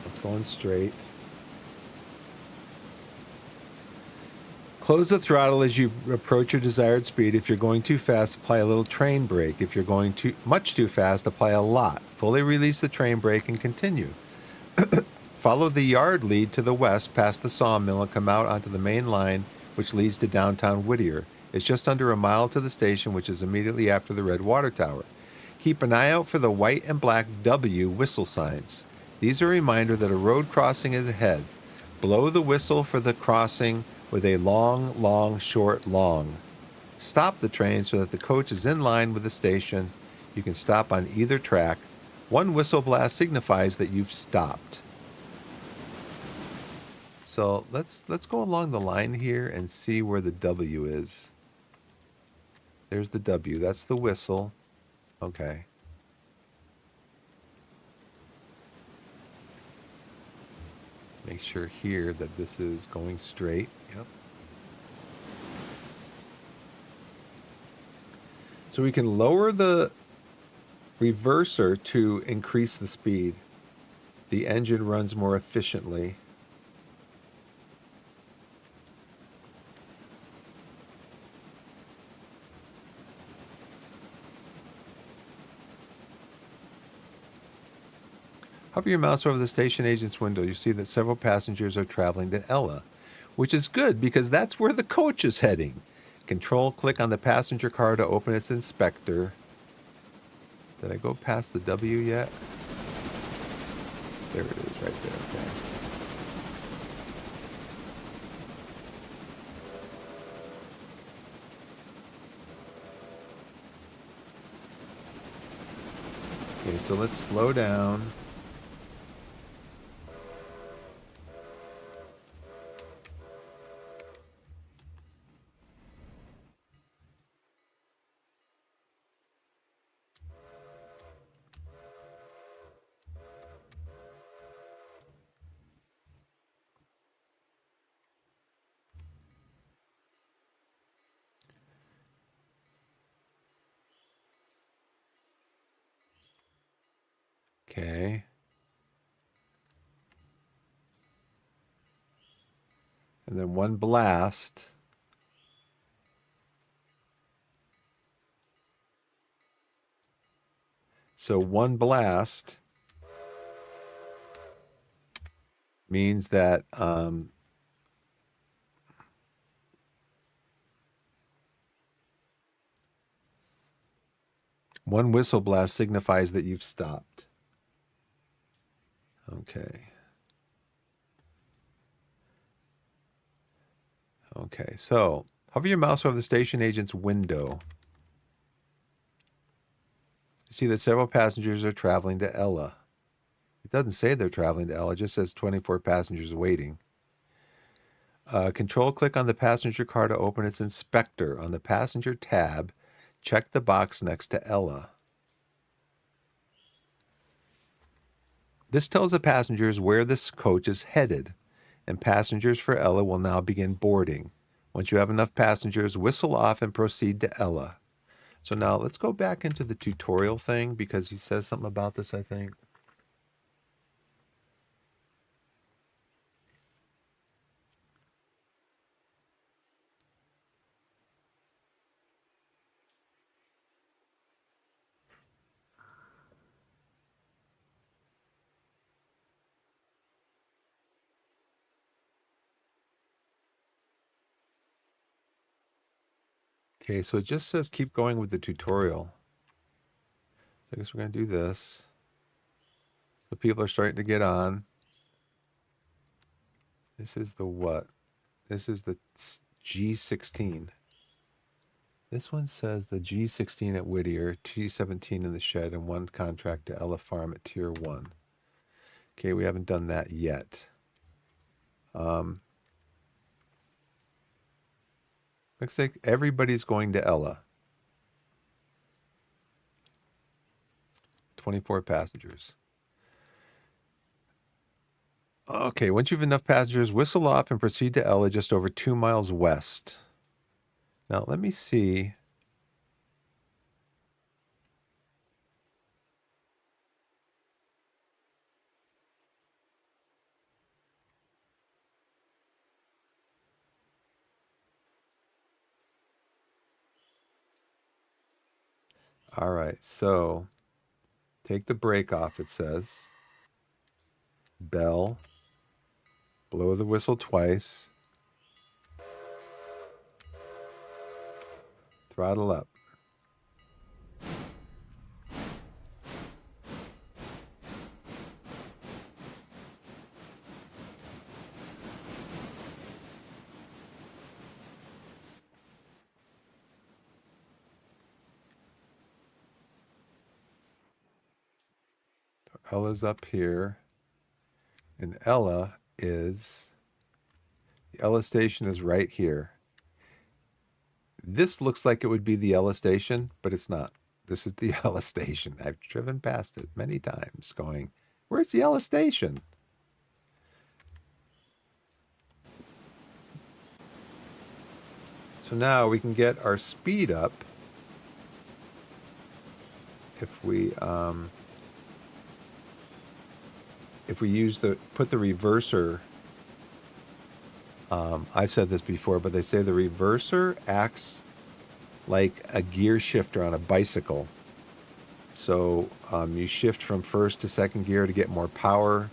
It's going straight. Close the throttle as you approach your desired speed. If you're going too fast, apply a little train brake. If you're going much too fast, apply a lot. Fully release the train brake and continue. Follow the yard lead to the west past the sawmill and come out onto the main line, which leads to downtown Whittier. It's just under a mile to the station, which is immediately after the red water tower. Keep an eye out for the white and black W whistle signs. These are a reminder that a road crossing is ahead. Blow the whistle for the crossing with a long, long, short, long. Stop the train so that the coach is in line with the station. You can stop on either track. One whistle blast signifies that you've stopped. So let's go along the line here and see where the W is. There's the W. That's the whistle. Okay. Make sure here that this is going straight. Yep. So we can lower the reverser to increase the speed. The engine runs more efficiently. Hover your mouse over the station agent's window. You see that several passengers are traveling to Ella, which is good because that's where the coach is heading. Control-click on the passenger car to open its inspector. Did I go past the W yet? There it is, right there. Okay. Okay, so let's slow down. Okay. And then one blast. So one blast means that one whistle blast signifies that you've stopped. Okay. Okay, so hover your mouse over the station agent's window. You see that several passengers are traveling to Ella. It doesn't say they're traveling to Ella, it just says 24 passengers waiting. Control-click on the passenger car to open its inspector. On the passenger tab, check the box next to Ella. This tells the passengers where this coach is headed, and passengers for Ella will now begin boarding. Once you have enough passengers, whistle off and proceed to Ella. So now let's go back into the tutorial thing because he says something about this, I think. Okay, so it just says keep going with the tutorial. So I guess we're going to do this. The people are starting to get on. This is the what? This is the G16. This one says the G16 at Whittier, T17 in the shed, and one contract to Ella Farm at Tier 1. Okay, we haven't done that yet. Looks like everybody's going to Ella. 24 passengers. Okay, once you have enough passengers, whistle off and proceed to Ella just over 2 miles west. Now, let me see. All right, so take the brake off, it says. Bell. Blow the whistle twice. Throttle up. Ella's up here. And Ella is... The Ella station is right here. This looks like it would be the Ella station, but it's not. This is the Ella station. I've driven past it many times going, where's the Ella station? So now we can get our speed up if we put the reverser. I've said this before, but they say the reverser acts like a gear shifter on a bicycle. So you shift from first to second gear to get more power,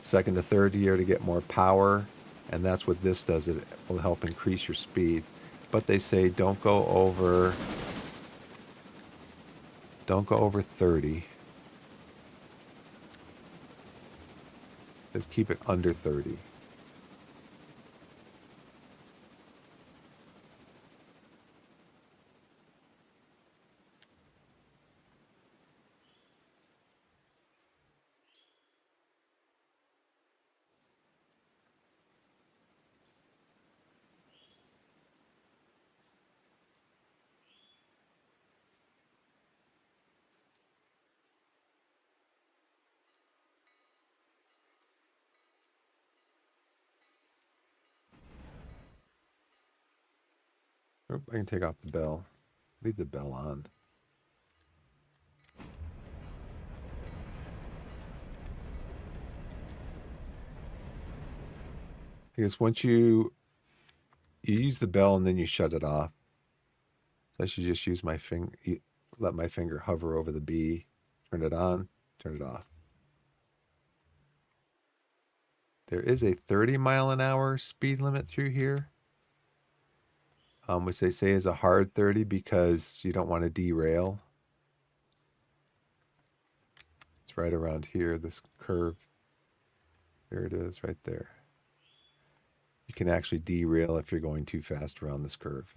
second to third gear to get more power, and that's what this does. It will help increase your speed. But they say don't go over 30. Just keep it under 30. Oop, I can take off the bell. Leave the bell on. Because once you use the bell and then you shut it off. So I should just use my finger, let my finger hover over the B, turn it on, turn it off. There is a 30-mile-an-hour speed limit through here, which they say is a hard 30 because you don't want to derail. It's right around here, this curve. There it is, right there. You can actually derail if you're going too fast around this curve.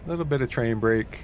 A little bit of train brake.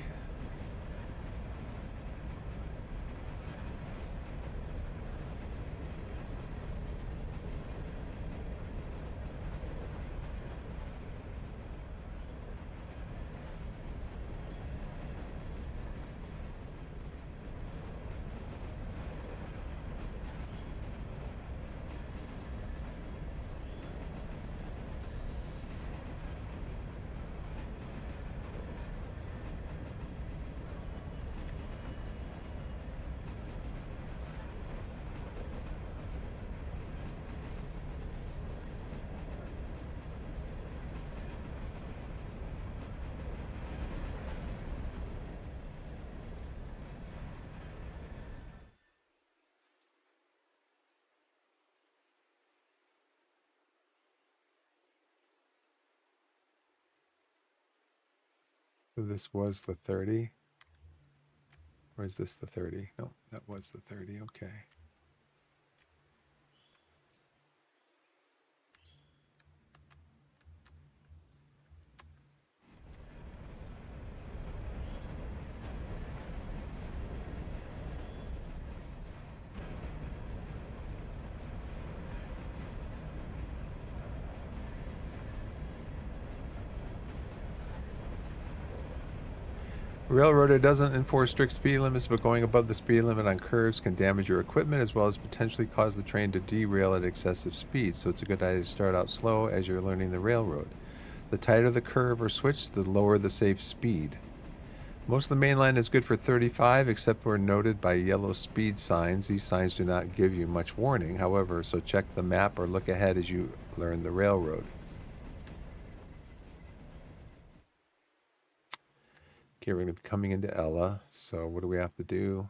So this was the 30. Or is this the 30? No, that was the 30. Okay. Railroader doesn't enforce strict speed limits, but going above the speed limit on curves can damage your equipment as well as potentially cause the train to derail at excessive speed. So it's a good idea to start out slow as you're learning the railroad. The tighter the curve or switch, the lower the safe speed. Most of the main line is good for 35, except where noted by yellow speed signs. These signs do not give you much warning, however, so check the map or look ahead as you learn the railroad. Okay, we're going to be coming into Ella. So what do we have to do?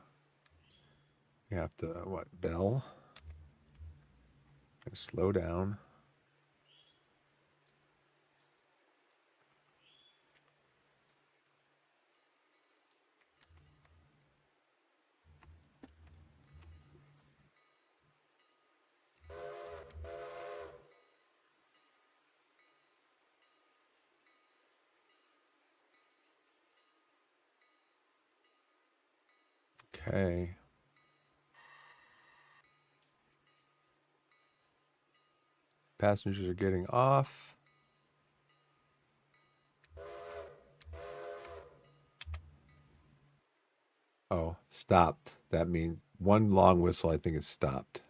We have to, bell? Slow down. Okay. Passengers are getting off. Oh, stopped. That means one long whistle, I think, is stopped.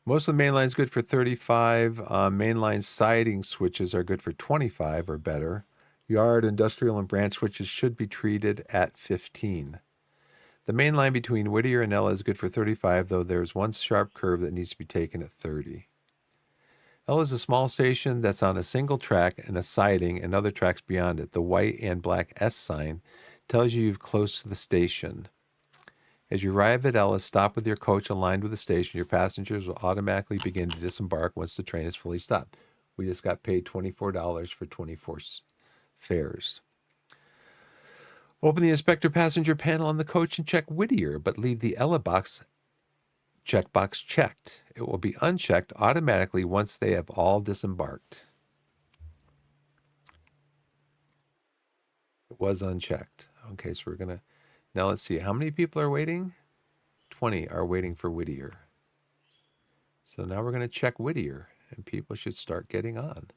Most of the main line is good for 35. Mainline siding switches are good for 25 or better. Yard, industrial, and branch switches should be treated at 15. The main line between Whittier and Ella is good for 35, though there's one sharp curve that needs to be taken at 30. Ella is a small station that's on a single track and a siding and other tracks beyond it. The white and black S sign tells you're close to the station. As you arrive at Ella, stop with your coach aligned with the station. Your passengers will automatically begin to disembark once the train is fully stopped. We just got paid $24 for 24 fares. Open the inspector passenger panel on the coach and check Whittier, but leave the Ella box checkbox checked. It will be unchecked automatically once they have all disembarked. It was unchecked. Okay, so we're going to... Now let's see. How many people are waiting? 20 are waiting for Whittier. So now we're going to check Whittier, and people should start getting on.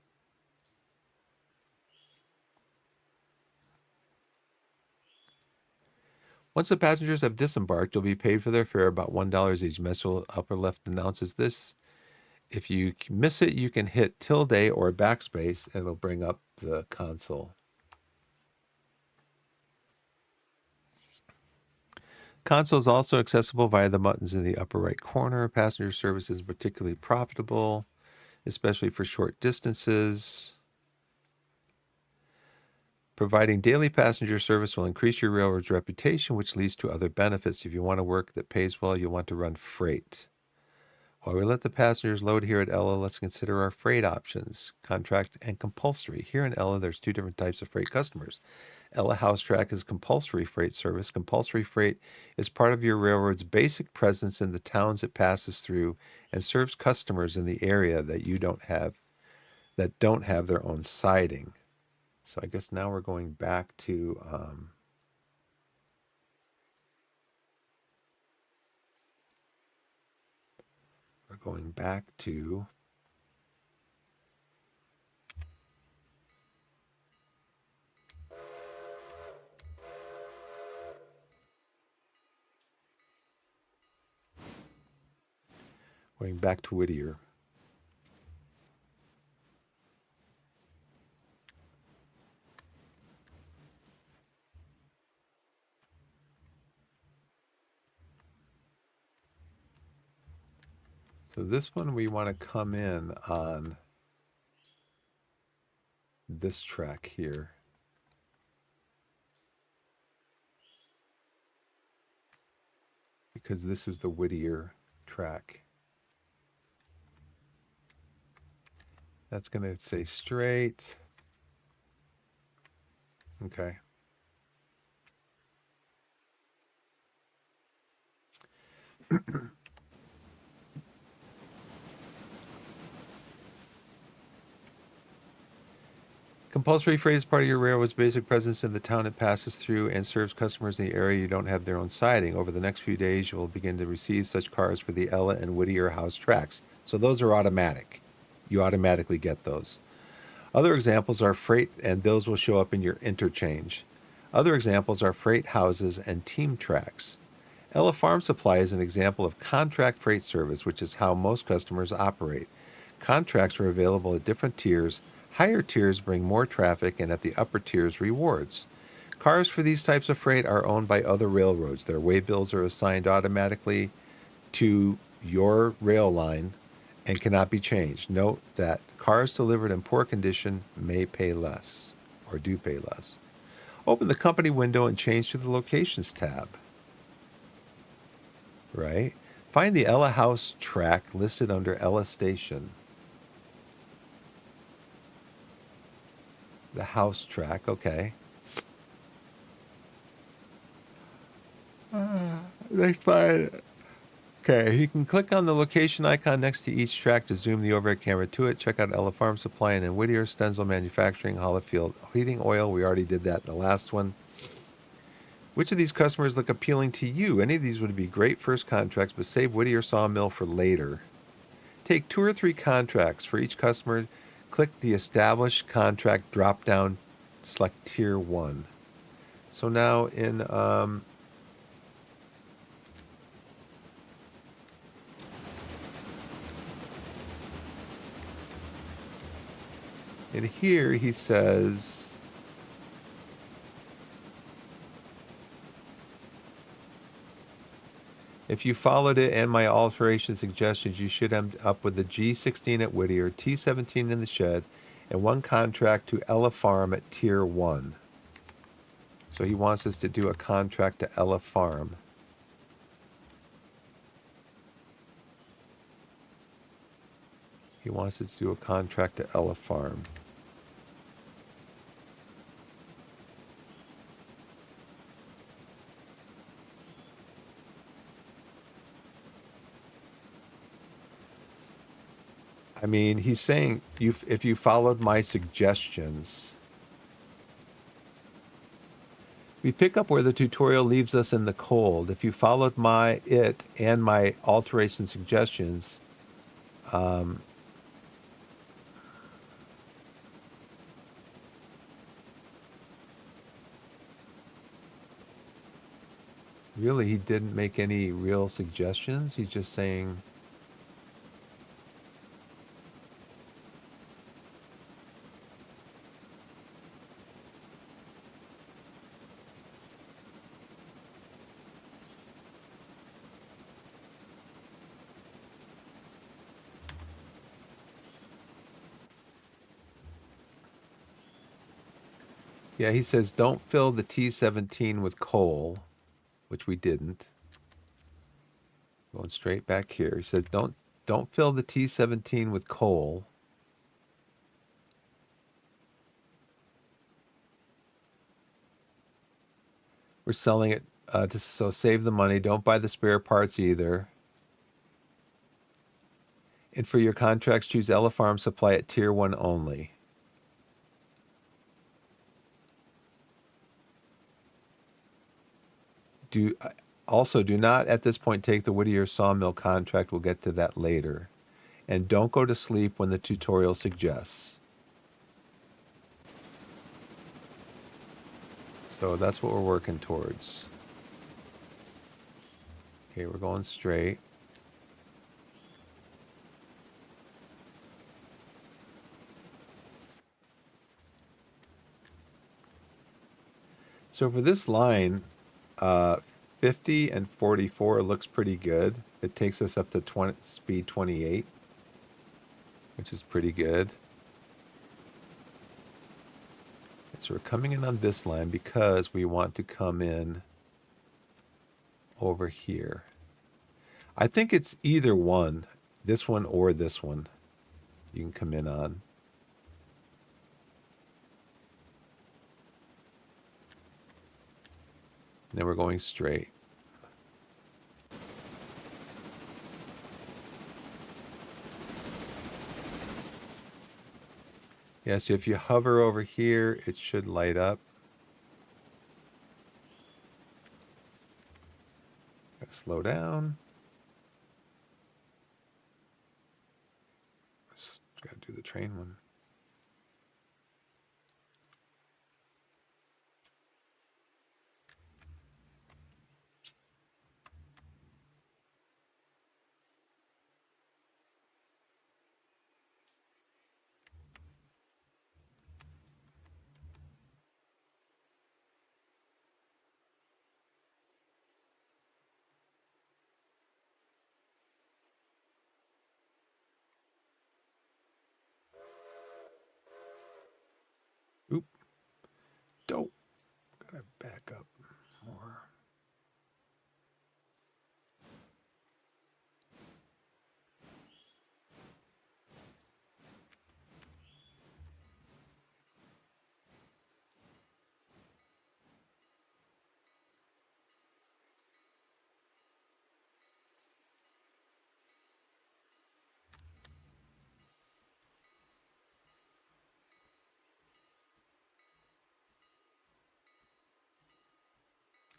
Once the passengers have disembarked, you'll be paid for their fare about $1 each. Message upper left announces this. If you miss it, you can hit tilde or backspace, and it'll bring up the console. Console is also accessible via the buttons in the upper right corner. Passenger service is particularly profitable, especially for short distances. Providing daily passenger service will increase your railroad's reputation, which leads to other benefits. If you want to work that pays well, you'll want to run freight. While we let the passengers load here at Ella, let's consider our freight options, contract and compulsory. Here in Ella, there's two different types of freight customers. Ella House Track is compulsory freight service. Compulsory freight is part of your railroad's basic presence in the towns it passes through and serves customers in the area that don't have their own siding. So I guess now we're going back to Whittier. So this one we want to come in on this track here. Because this is the Whittier track. That's going to say straight. Okay. Compulsory freight is part of your railroad's basic presence in the town it passes through and serves customers in the area you don't have their own siding. Over the next few days, you will begin to receive such cars for the Ella and Whittier House tracks. So those are automatic. You automatically get those. Other examples are freight, and those will show up in your interchange. Other examples are freight houses and team tracks. Ella Farm Supply is an example of contract freight service, which is how most customers operate. Contracts are available at different tiers. Higher tiers bring more traffic, and at the upper tiers, rewards. Cars for these types of freight are owned by other railroads. Their waybills are assigned automatically to your rail line and cannot be changed. Note that cars delivered in poor condition may pay less, or do pay less. Open the company window and change to the Locations tab. Right? Find the Ella House track listed under Ella Station. The house track, okay. Let's find it. Okay, you can click on the location icon next to each track to zoom the overhead camera to it. Check out Ella Farm Supply and then Whittier, Stenzel Manufacturing, Hollifield Heating Oil. We already did that in the last one. Which of these customers look appealing to you? Any of these would be great first contracts, but save Whittier Sawmill for later. Take 2 or 3 contracts for each customer. Click the Establish Contract drop-down, select Tier 1. So now in here he says, if you followed it and my alteration suggestions, you should end up with the G16 at Whittier, T17 in the shed, and 1 contract to Ella Farm at Tier 1. So he wants us to do a contract to Ella Farm. He wants us to do a contract to Ella Farm. I mean, he's saying if you followed my suggestions. We pick up where the tutorial leaves us in the cold. If you followed it and my alteration suggestions, really, he didn't make any real suggestions. He's just saying, yeah, he says, don't fill the T17 with coal, which we didn't. Going straight back here. He says, don't fill the T17 with coal. We're selling it so save the money. Don't buy the spare parts either. And for your contracts, choose Ella Farm Supply at Tier 1 only. Also, do not at this point take the Whittier Sawmill contract. We'll get to that later. And don't go to sleep when the tutorial suggests. So that's what we're working towards. Okay, we're going straight. So for this line, 50 and 44 looks pretty good. It takes us up to speed 28, which is pretty good. So we're coming in on this line because we want to come in over here. I think it's either one, this one or this one, you can come in on. And then we're going straight. Yeah, so if you hover over here, it should light up. Gotta slow down. Just gotta do the train one. Oop. Dope. Gotta back up more.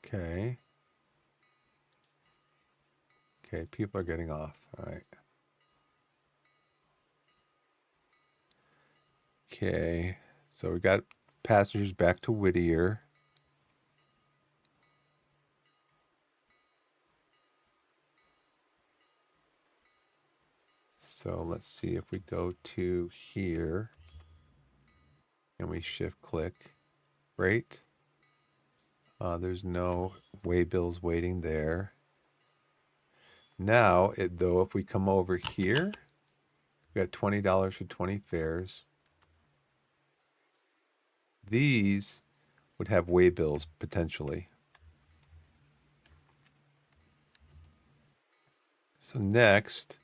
Okay. Okay, people are getting off. All right. Okay. So we got passengers back to Whittier. So let's see if we go to here and we shift click. Great. There's no waybills waiting there. Now, though, if we come over here, we got $20 for 20 fares. These would have waybills potentially. So next,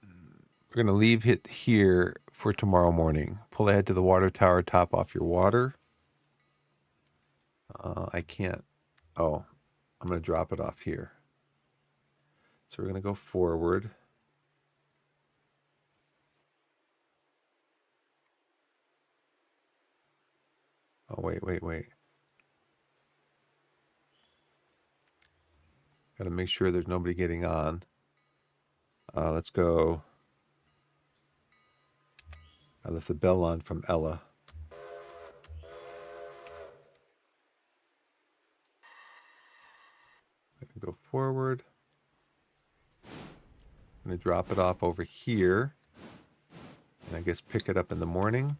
we're going to leave it here for tomorrow morning. Pull ahead to the water tower, top off your water. I can't. Oh, I'm going to drop it off here. So we're going to go forward. Oh, wait. Got to make sure there's nobody getting on. Let's go. I left the bell on from Ella. I can go forward. I'm going to drop it off over here. And I guess pick it up in the morning.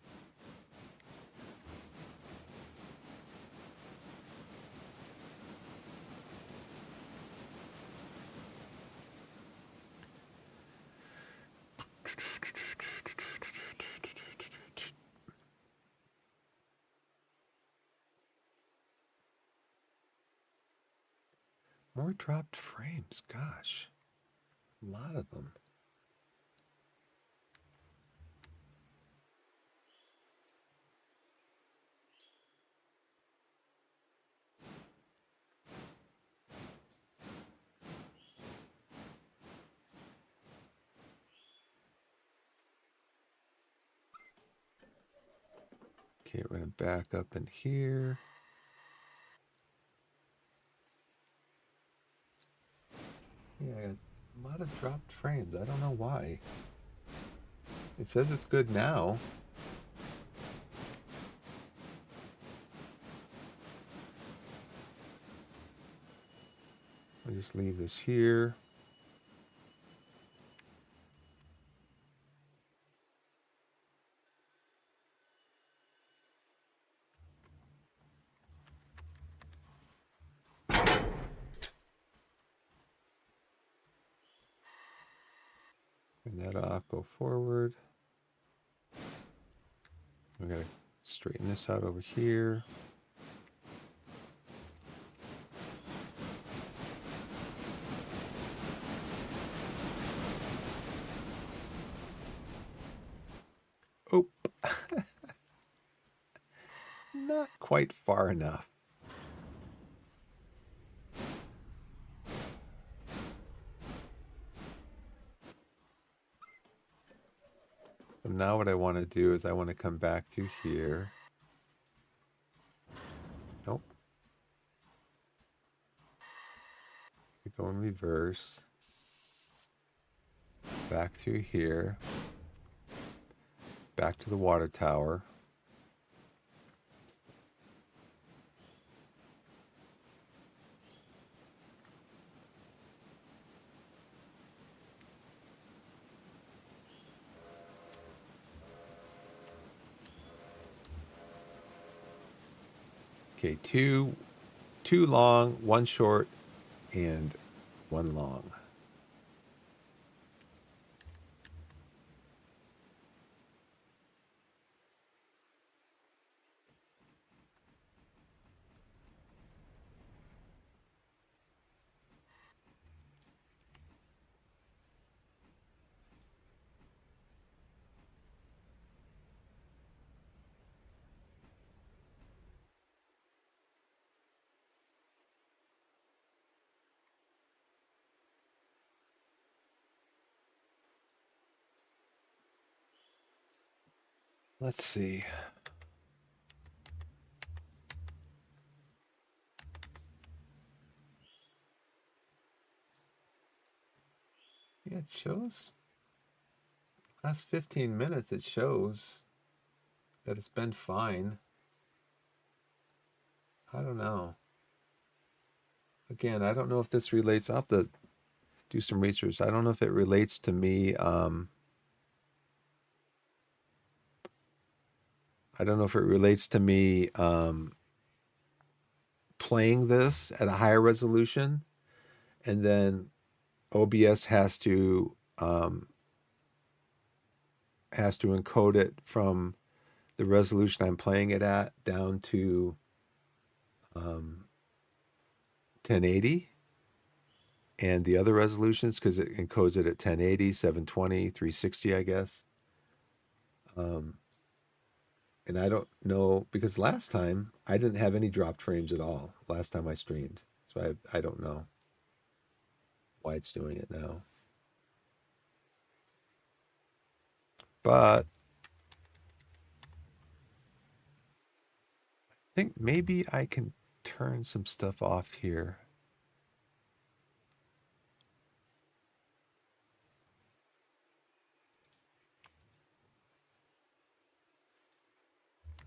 More dropped frames. Gosh. A lot of them. Okay, we're going to back up in here. Yeah, I got a lot of dropped frames. I don't know why. It says it's good now. I'll just leave this here. Turn that off, go forward. We gotta straighten this out over here. Oh, not quite far enough. So now what I want to do is I want to come back to here. Nope. We go in reverse. Back to here. Back to the water tower. Okay, two long, one short, and one long. Let's see. Yeah, it shows last 15 minutes. It shows that it's been fine. I don't know. Again, I don't know if this relates. I'll have to do some research. I don't know if it relates to me. I don't know if it relates to me playing this at a higher resolution, and then OBS has to encode it from the resolution I'm playing it at down to 1080, and the other resolutions because it encodes it at 1080, 720, 360, I guess. And I don't know because last time I didn't have any dropped frames at all. Last time I streamed, so I don't know why it's doing it now. But I think maybe I can turn some stuff off here.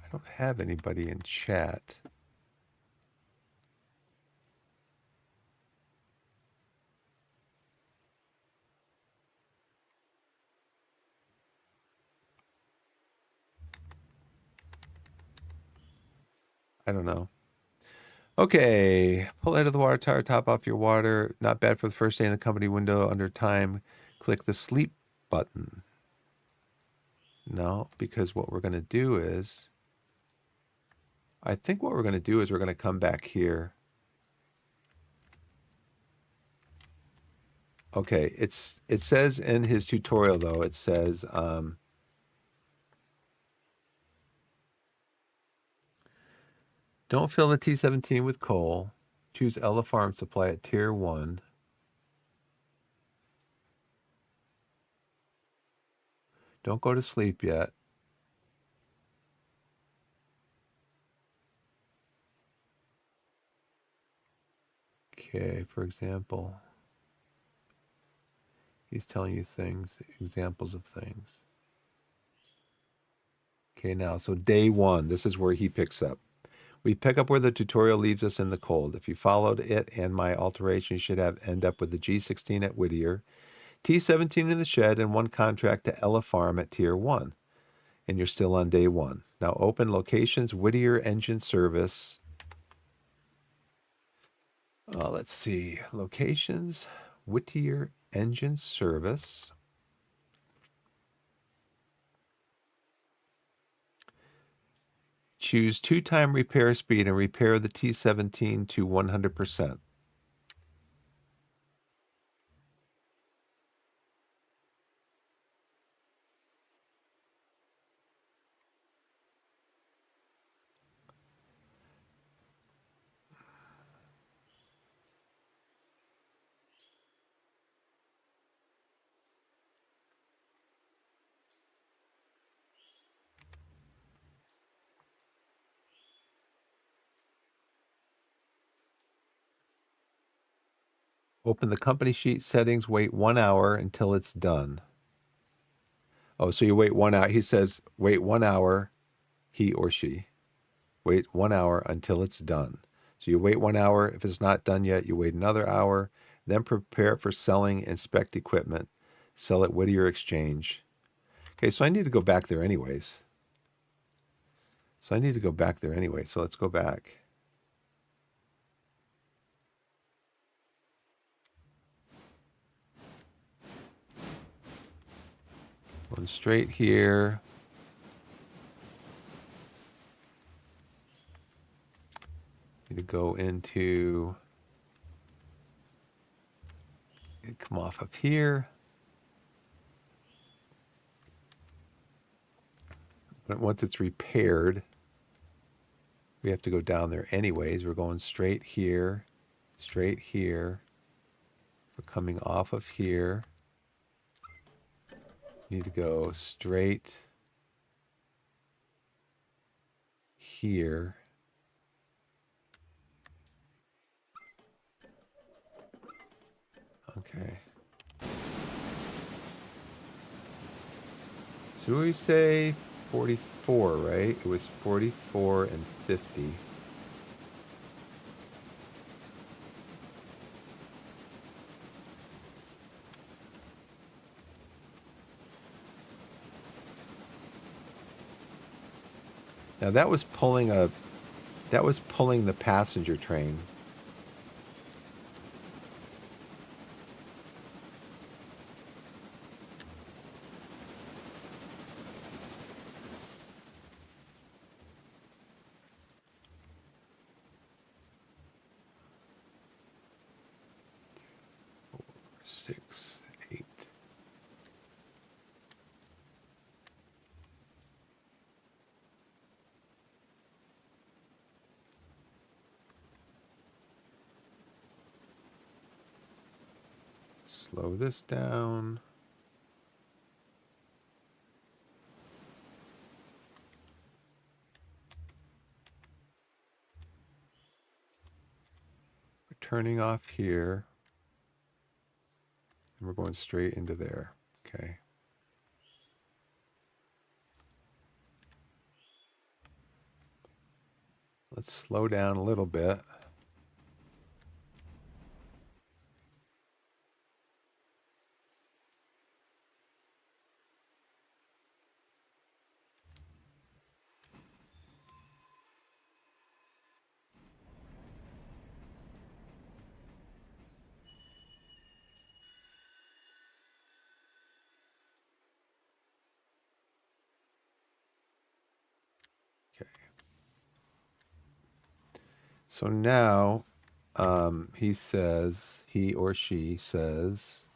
I don't have anybody in chat. I don't know. Okay, pull out of the water tower, top off your water. Not bad for the first day in the company window. Under time, click the sleep button. No, because what we're going to do is, I think what we're going to do is we're going to come back here. Okay, it says in his tutorial though, it says don't fill the T17 with coal. Choose Ella Farm Supply at Tier 1. Don't go to sleep yet. Okay, for example, he's telling you things, examples of things. Okay, now, so day 1, this is where he picks up. We pick up where the tutorial leaves us in the cold. If you followed it and my alteration, you should end up with the G16 at Whittier, T17 in the shed, and 1 contract to Ella Farm at Tier 1. And you're still on day 1. Now open locations, Whittier Engine Service. Let's see, locations, Whittier Engine Service. Choose 2-time repair speed and repair the T17 to 100%. Open the company sheet settings, wait 1 hour until it's done. Oh, so you wait 1 hour. He says, wait 1 hour, he or she. Wait 1 hour until it's done. So you wait 1 hour. If it's not done yet, you wait another hour. Then prepare for selling, inspect equipment, sell at Whittier Exchange. Okay, so I need to go back there anyways. So let's go back. Going straight here. Need to go into, come off of here. But once it's repaired, we have to go down there anyways. We're going straight here, straight here. We're coming off of here. Need to go straight here. Okay. So we say 44, right? It was 44 and 50. Now that was pulling the passenger train. Six, eight. Slow this down. We're turning off here. And we're going straight into there. Okay. Let's slow down a little bit. Okay. So now he or she says,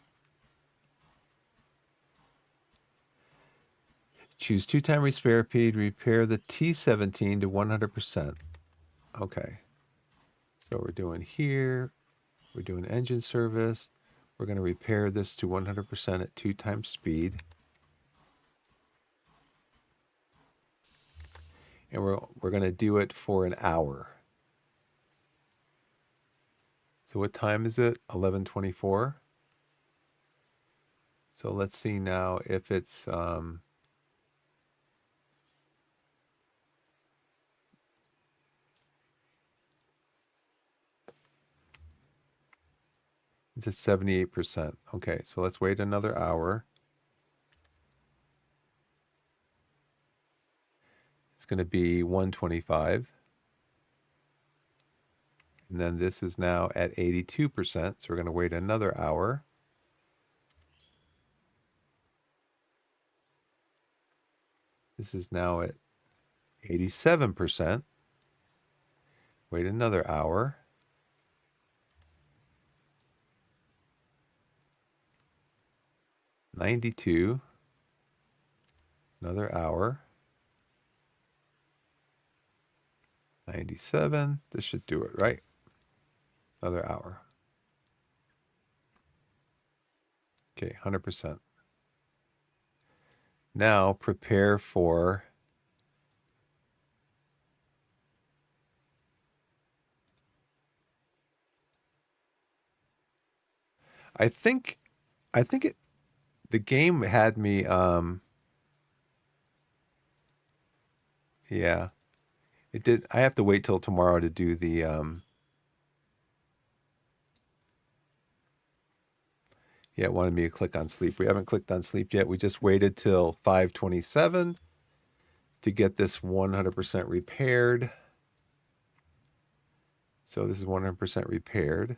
choose 2-time repair speed, repair the T17 to 100%. Okay. So we're doing here, we're doing engine service. We're going to repair this to 100% at 2-time speed. And we're going to do it for an hour. So what time is it? 11:24. So let's see now if it's it's at 78%. Okay, so let's wait another hour. It's going to be 125. And then this is now at 82%. So we're going to wait another hour. This is now at 87%. Wait another hour. $92. Another hour. 97. This should do it, right? Another hour. Okay, 100%. Now prepare for I think the game had me yeah. It did. I have to wait till tomorrow to do the yeah, it wanted me to click on sleep. We haven't clicked on sleep yet. We just waited till 5:27 to get this 100% repaired. So this is 100% repaired.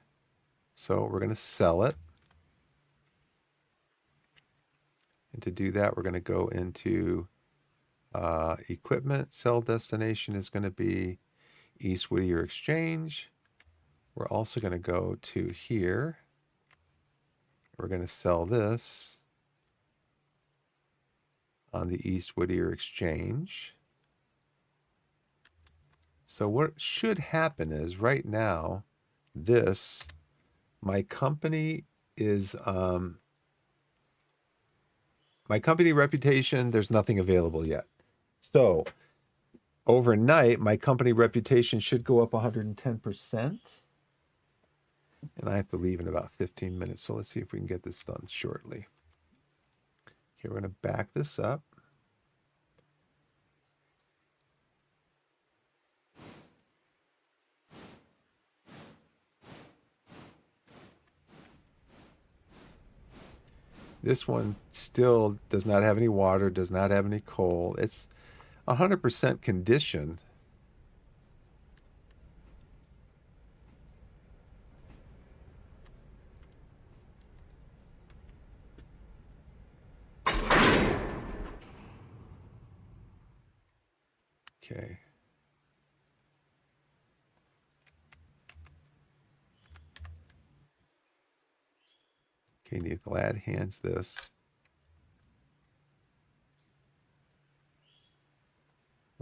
So we're going to sell it. And to do that, we're going to go into equipment. Sell destination is going to be East Whittier Exchange. We're also going to go to here. We're going to sell this on the East Whittier Exchange. So what should happen is right now, my company is, my company reputation, there's nothing available yet. So overnight, my company reputation should go up 110%. And I have to leave in about 15 minutes. So let's see if we can get this done shortly. Okay, we're going to back this up. This one still does not have any water, does not have any coal. It's 100% condition. Okay. Okay, need glad hands this.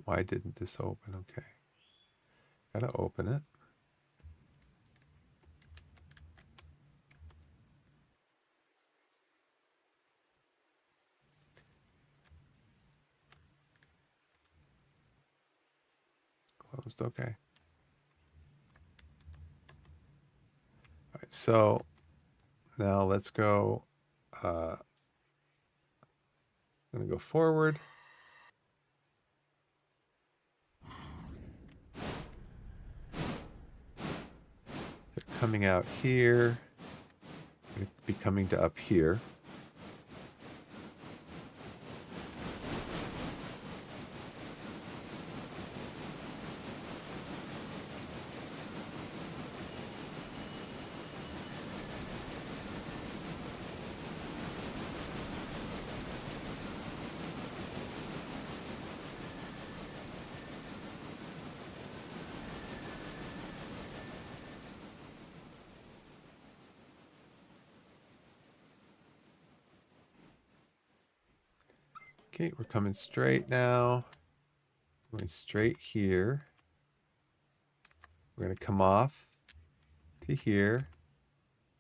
Why didn't this open? Okay. Gotta open it. Closed, okay. All right, so now let's go. I'm gonna go forward. They're coming out here. Gonna be coming to up here. Okay, we're coming straight now. Going straight here. We're gonna come off to here.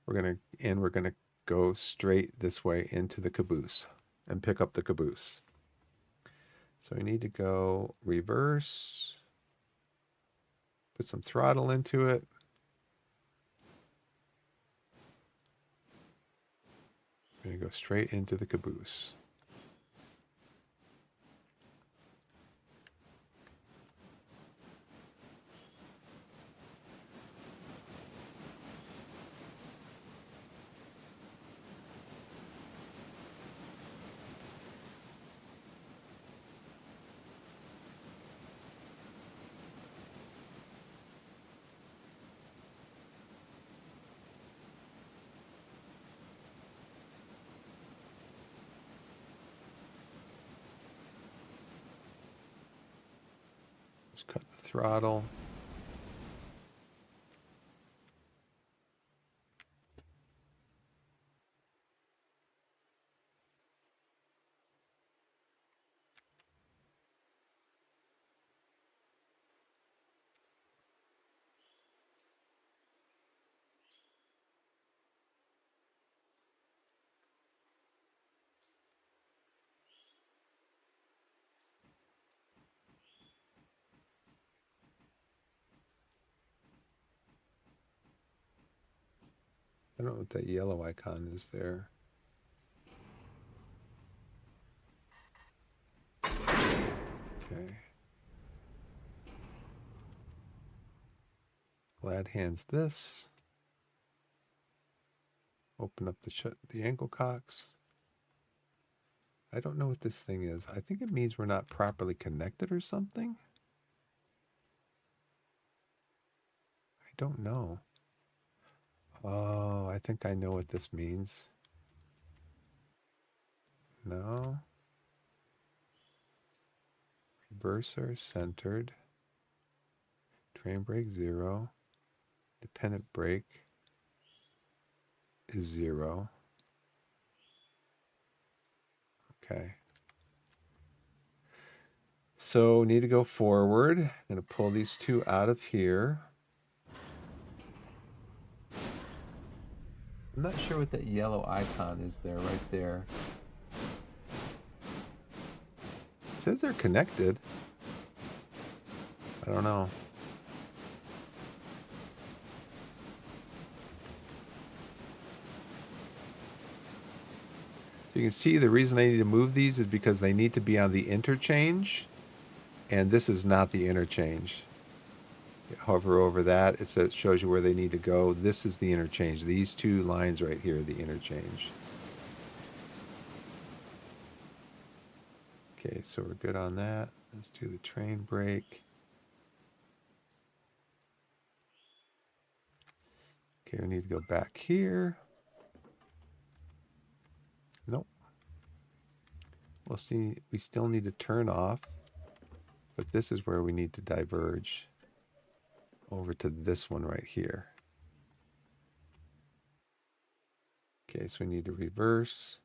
We're gonna go straight this way into the caboose and pick up the caboose. So we need to go reverse, put some throttle into it. We're gonna go straight into the caboose. Just cut the throttle. I don't know what that yellow icon is there. Okay. Glad hands this. Open up the ankle cocks. I don't know what this thing is. I think it means we're not properly connected or something. I don't know. Oh, I think I know what this means. No. Reverser centered. Train brake 0. Dependent brake is 0. Okay. So need to go forward. I'm going to pull these two out of here. I'm not sure what that yellow icon is there, right there. It says they're connected. I don't know. So you can see the reason I need to move these is because they need to be on the interchange, and this is not the interchange. You hover over that, it says, shows you where they need to go. This is the interchange. These two lines right here are the interchange. Okay, so we're good on that. Let's do the train break. Okay, we need to go back here. Nope. We'll see. We still need to turn off, but this is where we need to diverge over to this one right here. Okay, so we need to reverse.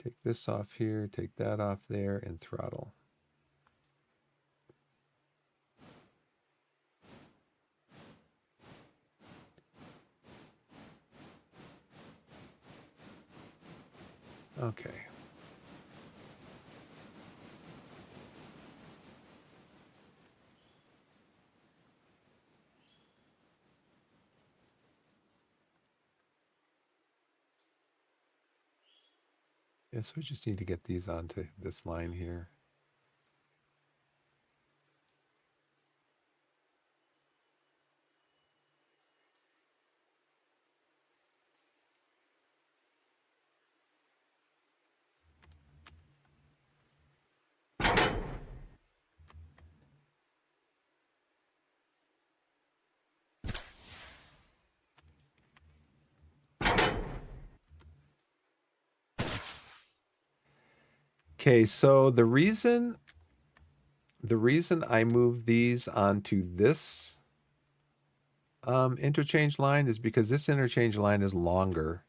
Take this off here, take that off there, and throttle. Okay. Yes, we just need to get these onto this line here. Okay, so the reason I moved these onto this interchange line is because this interchange line is longer.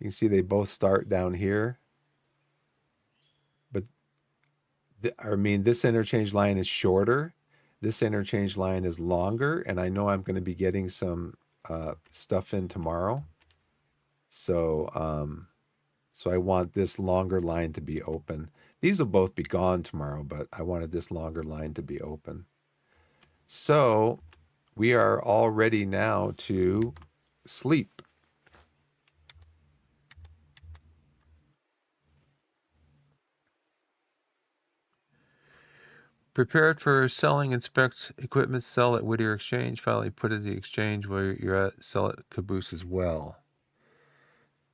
You can see they both start down here. But, this interchange line is shorter. This interchange line is longer, and I know I'm going to be getting some stuff in tomorrow. So, so I want this longer line to be open. These will both be gone tomorrow, but I wanted this longer line to be open. So we are all ready now to sleep. Prepared for selling, inspect equipment, sell at Whittier Exchange. Finally, put it at the exchange where you're at, sell at Caboose as well.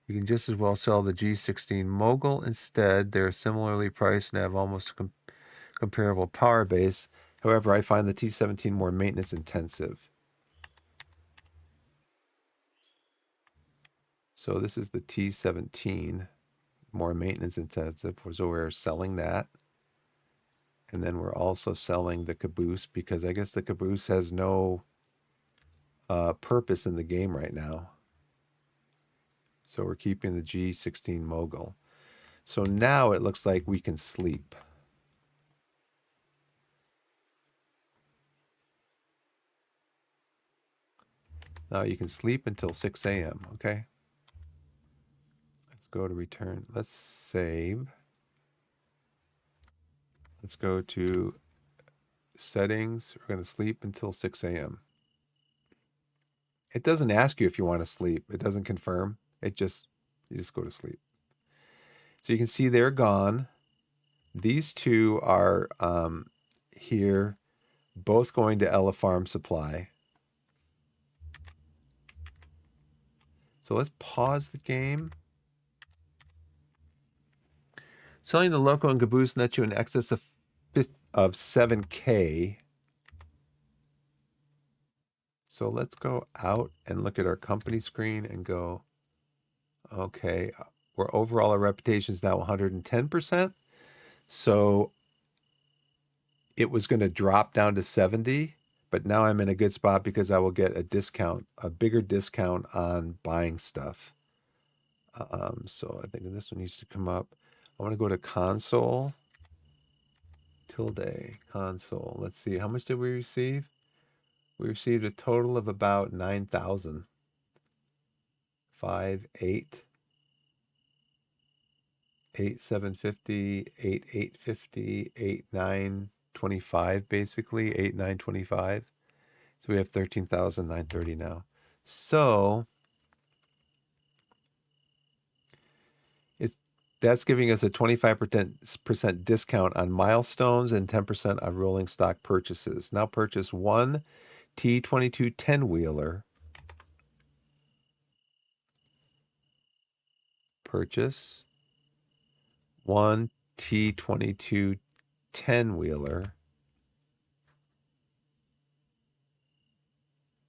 You can just as well sell the G16 Mogul instead. They're similarly priced and have almost comparable power base. However, I find the T17 more maintenance intensive. So this is the T17, more maintenance intensive. So we're selling that. And then we're also selling the Caboose because I guess the Caboose has no purpose in the game right now. So we're keeping the G16 Mogul. So now it looks like we can sleep. Now you can sleep until 6 a.m., okay? Let's go to return. Let's save. Let's go to settings. We're going to sleep until 6 a.m. It doesn't ask you if you want to sleep. It doesn't confirm. You just go to sleep. So you can see they're gone. These two are here, both going to Ella Farm Supply. So let's pause the game. Selling the Loco and Caboose nets you in excess of 7K. So let's go out and look at our company screen and go, okay, overall our reputation is now 110%. So it was going to drop down to 70, but now I'm in a good spot because I will get a discount, a bigger discount on buying stuff. So I think this one needs to come up. I want to go to console, console. Let's see, how much did we receive? We received a total of about 9,000. 5, 8, 8, 750, 8, 850, 8, 9, 925 basically, 8,925. So we have 13,930 now. So that's giving us a 25% discount on milestones and 10% on rolling stock purchases. Now purchase one T22 10-wheeler. Purchase one T22 10-wheeler.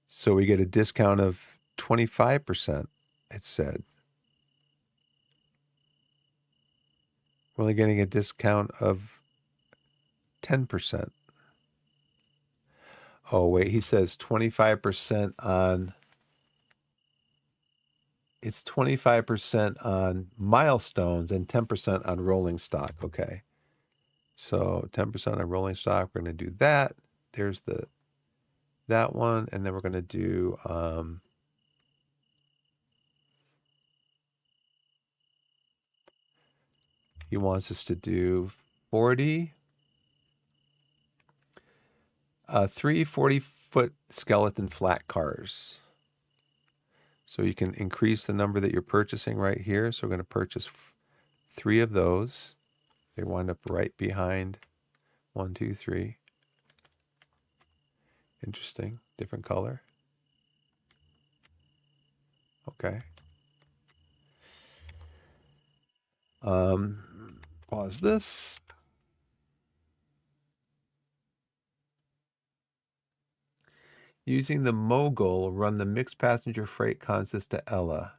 So we get a discount of 25%, it said. We're only getting a discount of 10%. Oh, wait, he says 25% on... It's 25% on milestones and 10% on rolling stock. Okay. So 10% on rolling stock, we're going to do that. There's that one. And then we're going to do... he wants us to do 40... 3 40-foot skeleton flat cars. So you can increase the number that you're purchasing right here. So we're going to purchase 3 of those. They wind up right behind 1, 2, 3. Interesting. Different color. Okay. Pause this. Using the Mogul, run the mixed passenger freight consist to Ella.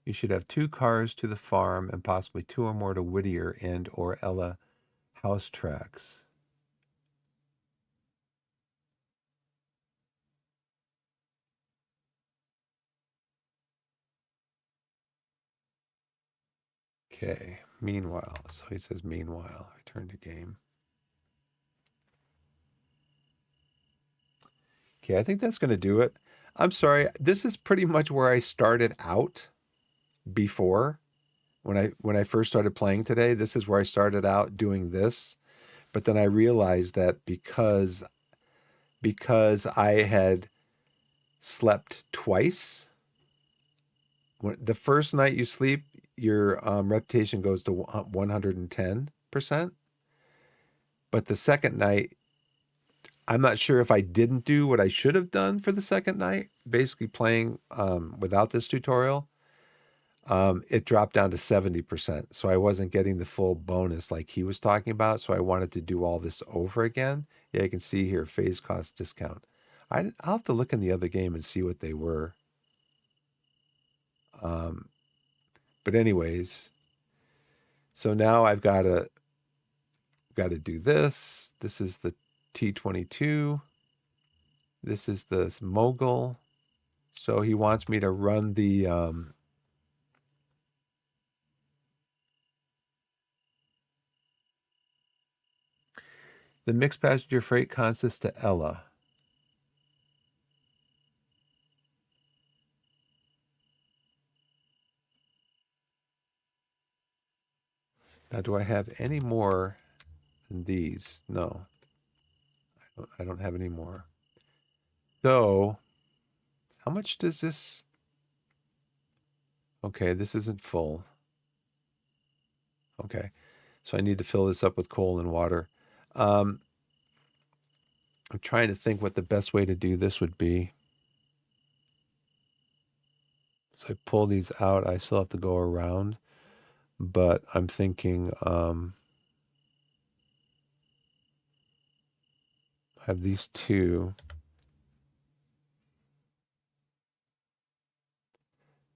You should have 2 cars to the farm and possibly 2 or more to Whittier and or Ella house tracks. Okay. Meanwhile, so he says meanwhile, return to game. Okay, I think that's going to do it. I'm sorry. This is pretty much where I started out before. When I first started playing today, this is where I started out doing this. But then I realized that because I had slept twice, the first night you sleep, your reputation goes to 110%. But the second night, I'm not sure if I didn't do what I should have done for the second night, basically playing without this tutorial. It dropped down to 70%. So I wasn't getting the full bonus like he was talking about. So I wanted to do all this over again. Yeah, you can see here, phase cost discount. I'll have to look in the other game and see what they were. But anyways, so now I've got to do this. This is the T22. This is the Mogul. So he wants me to run the mixed passenger freight consists to Ella. Now, do I have any more than these? No, I don't have any more. So, how much does this? Okay, this isn't full. Okay, so I need to fill this up with coal and water. I'm trying to think what the best way to do this would be. So I pull these out. I still have to go around, but I'm thinking I have these 2.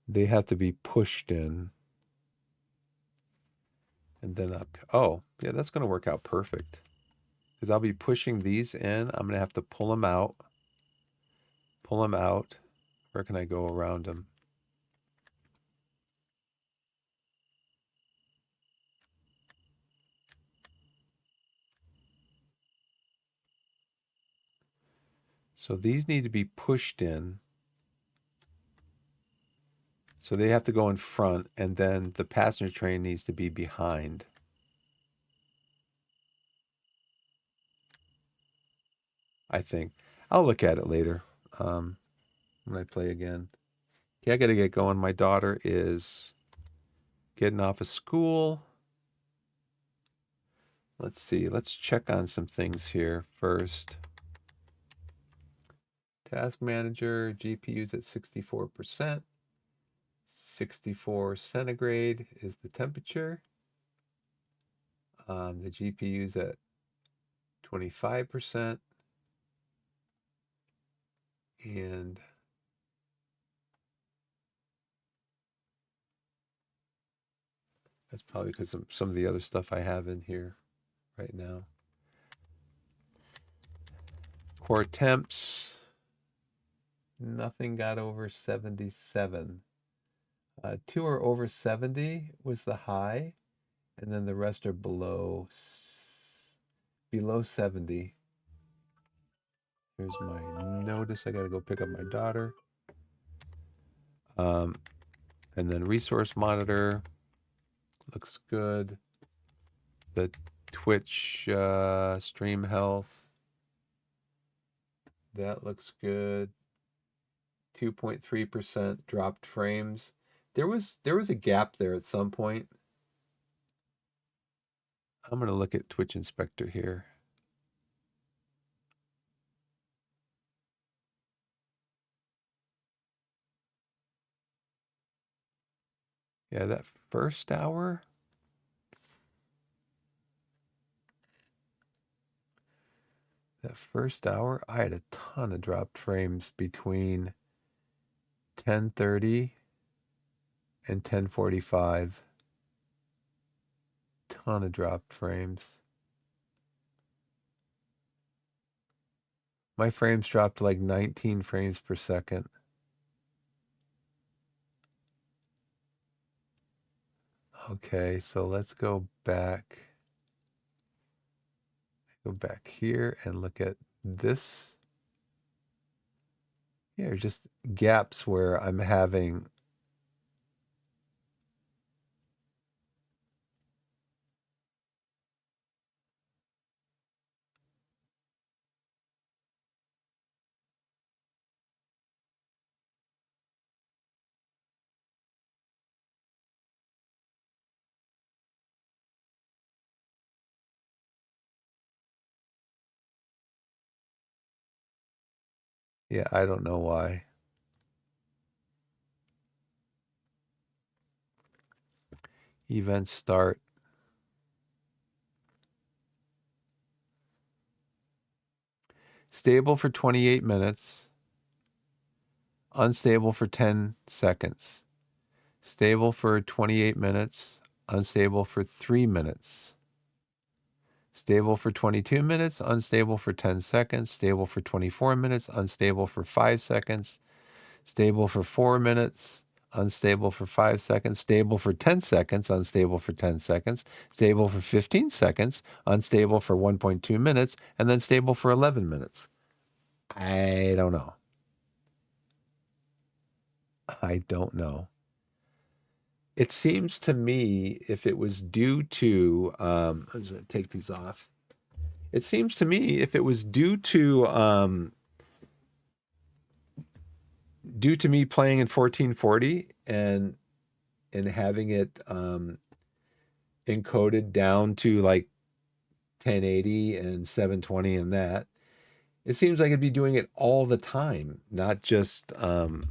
They have to be pushed in. And then up. Oh, yeah, that's going to work out perfect. Because I'll be pushing these in. I'm going to have to pull them out. Pull them out. Where can I go around them? So these need to be pushed in. So they have to go in front, and then the passenger train needs to be behind. I think. I'll look at it later when I play again. Okay, I got to get going. My daughter is getting off of school. Let's see. Let's check on some things here first. Task Manager, GPU's at 64%. 64 centigrade is the temperature. The GPU's at 25%. And that's probably because of some of the other stuff I have in here right now. Core temps, nothing got over 77. 2 are over 70 was the high, and then the rest are below 70. Here's my notice. I got to go pick up my daughter. And then resource monitor looks good. The Twitch stream health, that looks good. 2.3% dropped frames. There was a gap there at some point. I'm going to look at Twitch Inspector here. Yeah, that first hour. I had a ton of dropped frames between 10:30 and 10:45. Ton of dropped frames. My frames dropped like 19 frames per second. Okay, so let's go back. Go back here and look at this. Yeah, just gaps where I'm having yeah, I don't know why. Events start. Stable for 28 minutes. Unstable for 10 seconds. Stable for 28 minutes. Unstable for 3 minutes. Stable for 22 minutes. Unstable for 10 seconds. Stable for 24 minutes. Unstable for 5 seconds. Stable for 4 minutes. Unstable for 5 seconds, stable for 10 seconds, unstable for 10 seconds, stable for 15 seconds, unstable for 1.2 minutes, and then stable for 11 minutes. I don't know. I don't know. It seems to me if it was due to, I'm just going to take these off. It seems to me if it was due to me playing in 1440 and having it encoded down to like 1080 and 720 and that, it seems like it'd be doing it all the time, not just not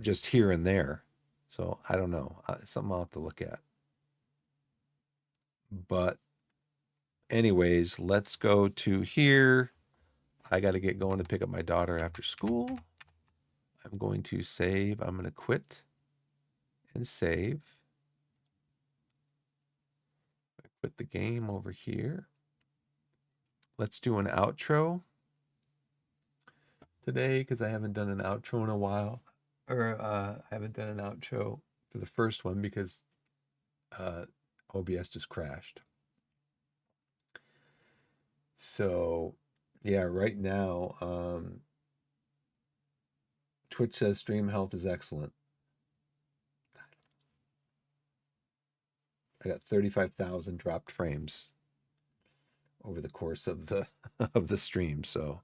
just here and there. So I don't know. Something I'll have to look at. But anyways, let's go to here. I got to get going to pick up my daughter after school. I'm going to save. I'm going to quit and save. I quit the game over here. Let's do an outro today because I haven't done an outro in a while. Or I haven't done an outro for the first one because OBS just crashed. So yeah, right now, Twitch says stream health is excellent. I got 35,000 dropped frames. over the course of the of the stream. So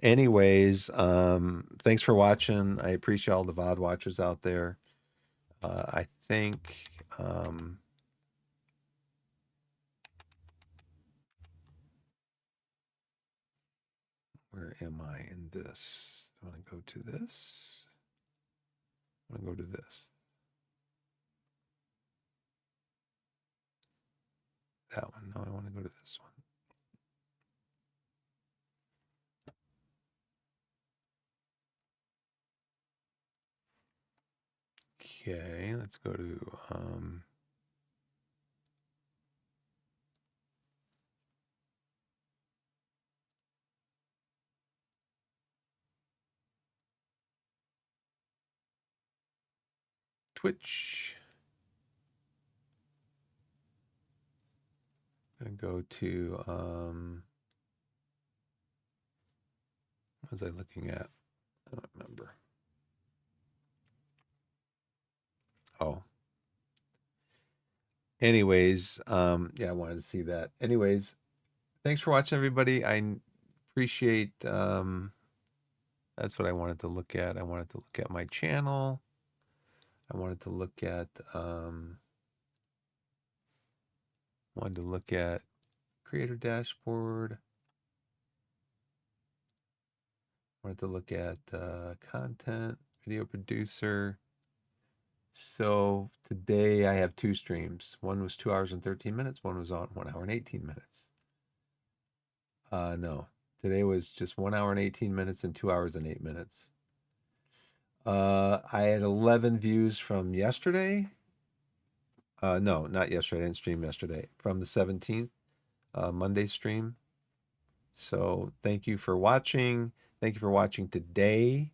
anyways, thanks for watching. I appreciate all the VOD watchers out there. I think where am I in this? I want to go to this. I want to go to this. That one. No, I want to go to this one. Okay, let's go to Twitch. And go to what was I looking at? I don't remember. Oh. Anyways, yeah, I wanted to see that. Anyways, thanks for watching, everybody. I appreciate that's what I wanted to look at. I wanted to look at my channel. I wanted to look at creator dashboard. Wanted to look at content, video producer. So today I have 2 streams. One was 2 hours and 13 minutes. One was on 1 hour and 18 minutes. No, today was just 1 hour and 18 minutes and 2 hours and 8 minutes. I had 11 views from yesterday. No, not yesterday. I didn't stream yesterday. From the 17th, Monday stream. So thank you for watching. Thank you for watching today.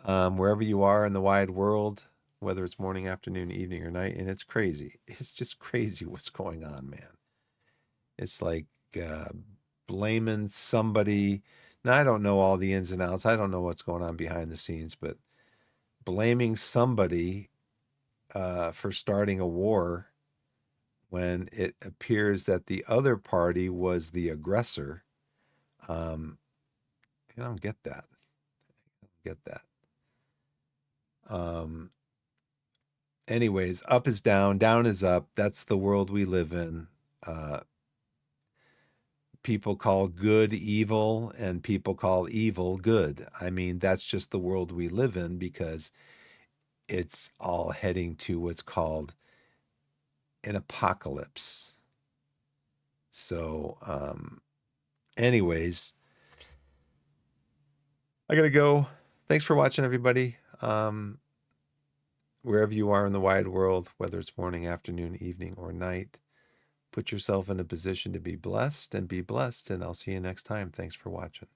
Wherever you are in the wide world, whether it's morning, afternoon, evening, or night. And it's crazy. It's just crazy what's going on, man. It's like blaming somebody. Now, I don't know all the ins and outs. I don't know what's going on behind the scenes, but blaming somebody for starting a war when it appears that the other party was the aggressor. I don't get that. I don't get that. Anyways, up is down, down is up. That's the world we live in. People call good evil and people call evil good. I mean, that's just the world we live in because it's all heading to what's called an apocalypse. So, anyways, I gotta go. Thanks for watching, everybody. Wherever you are in the wide world, whether it's morning, afternoon, evening, or night, put yourself in a position to be blessed and be blessed. And I'll see you next time. Thanks for watching.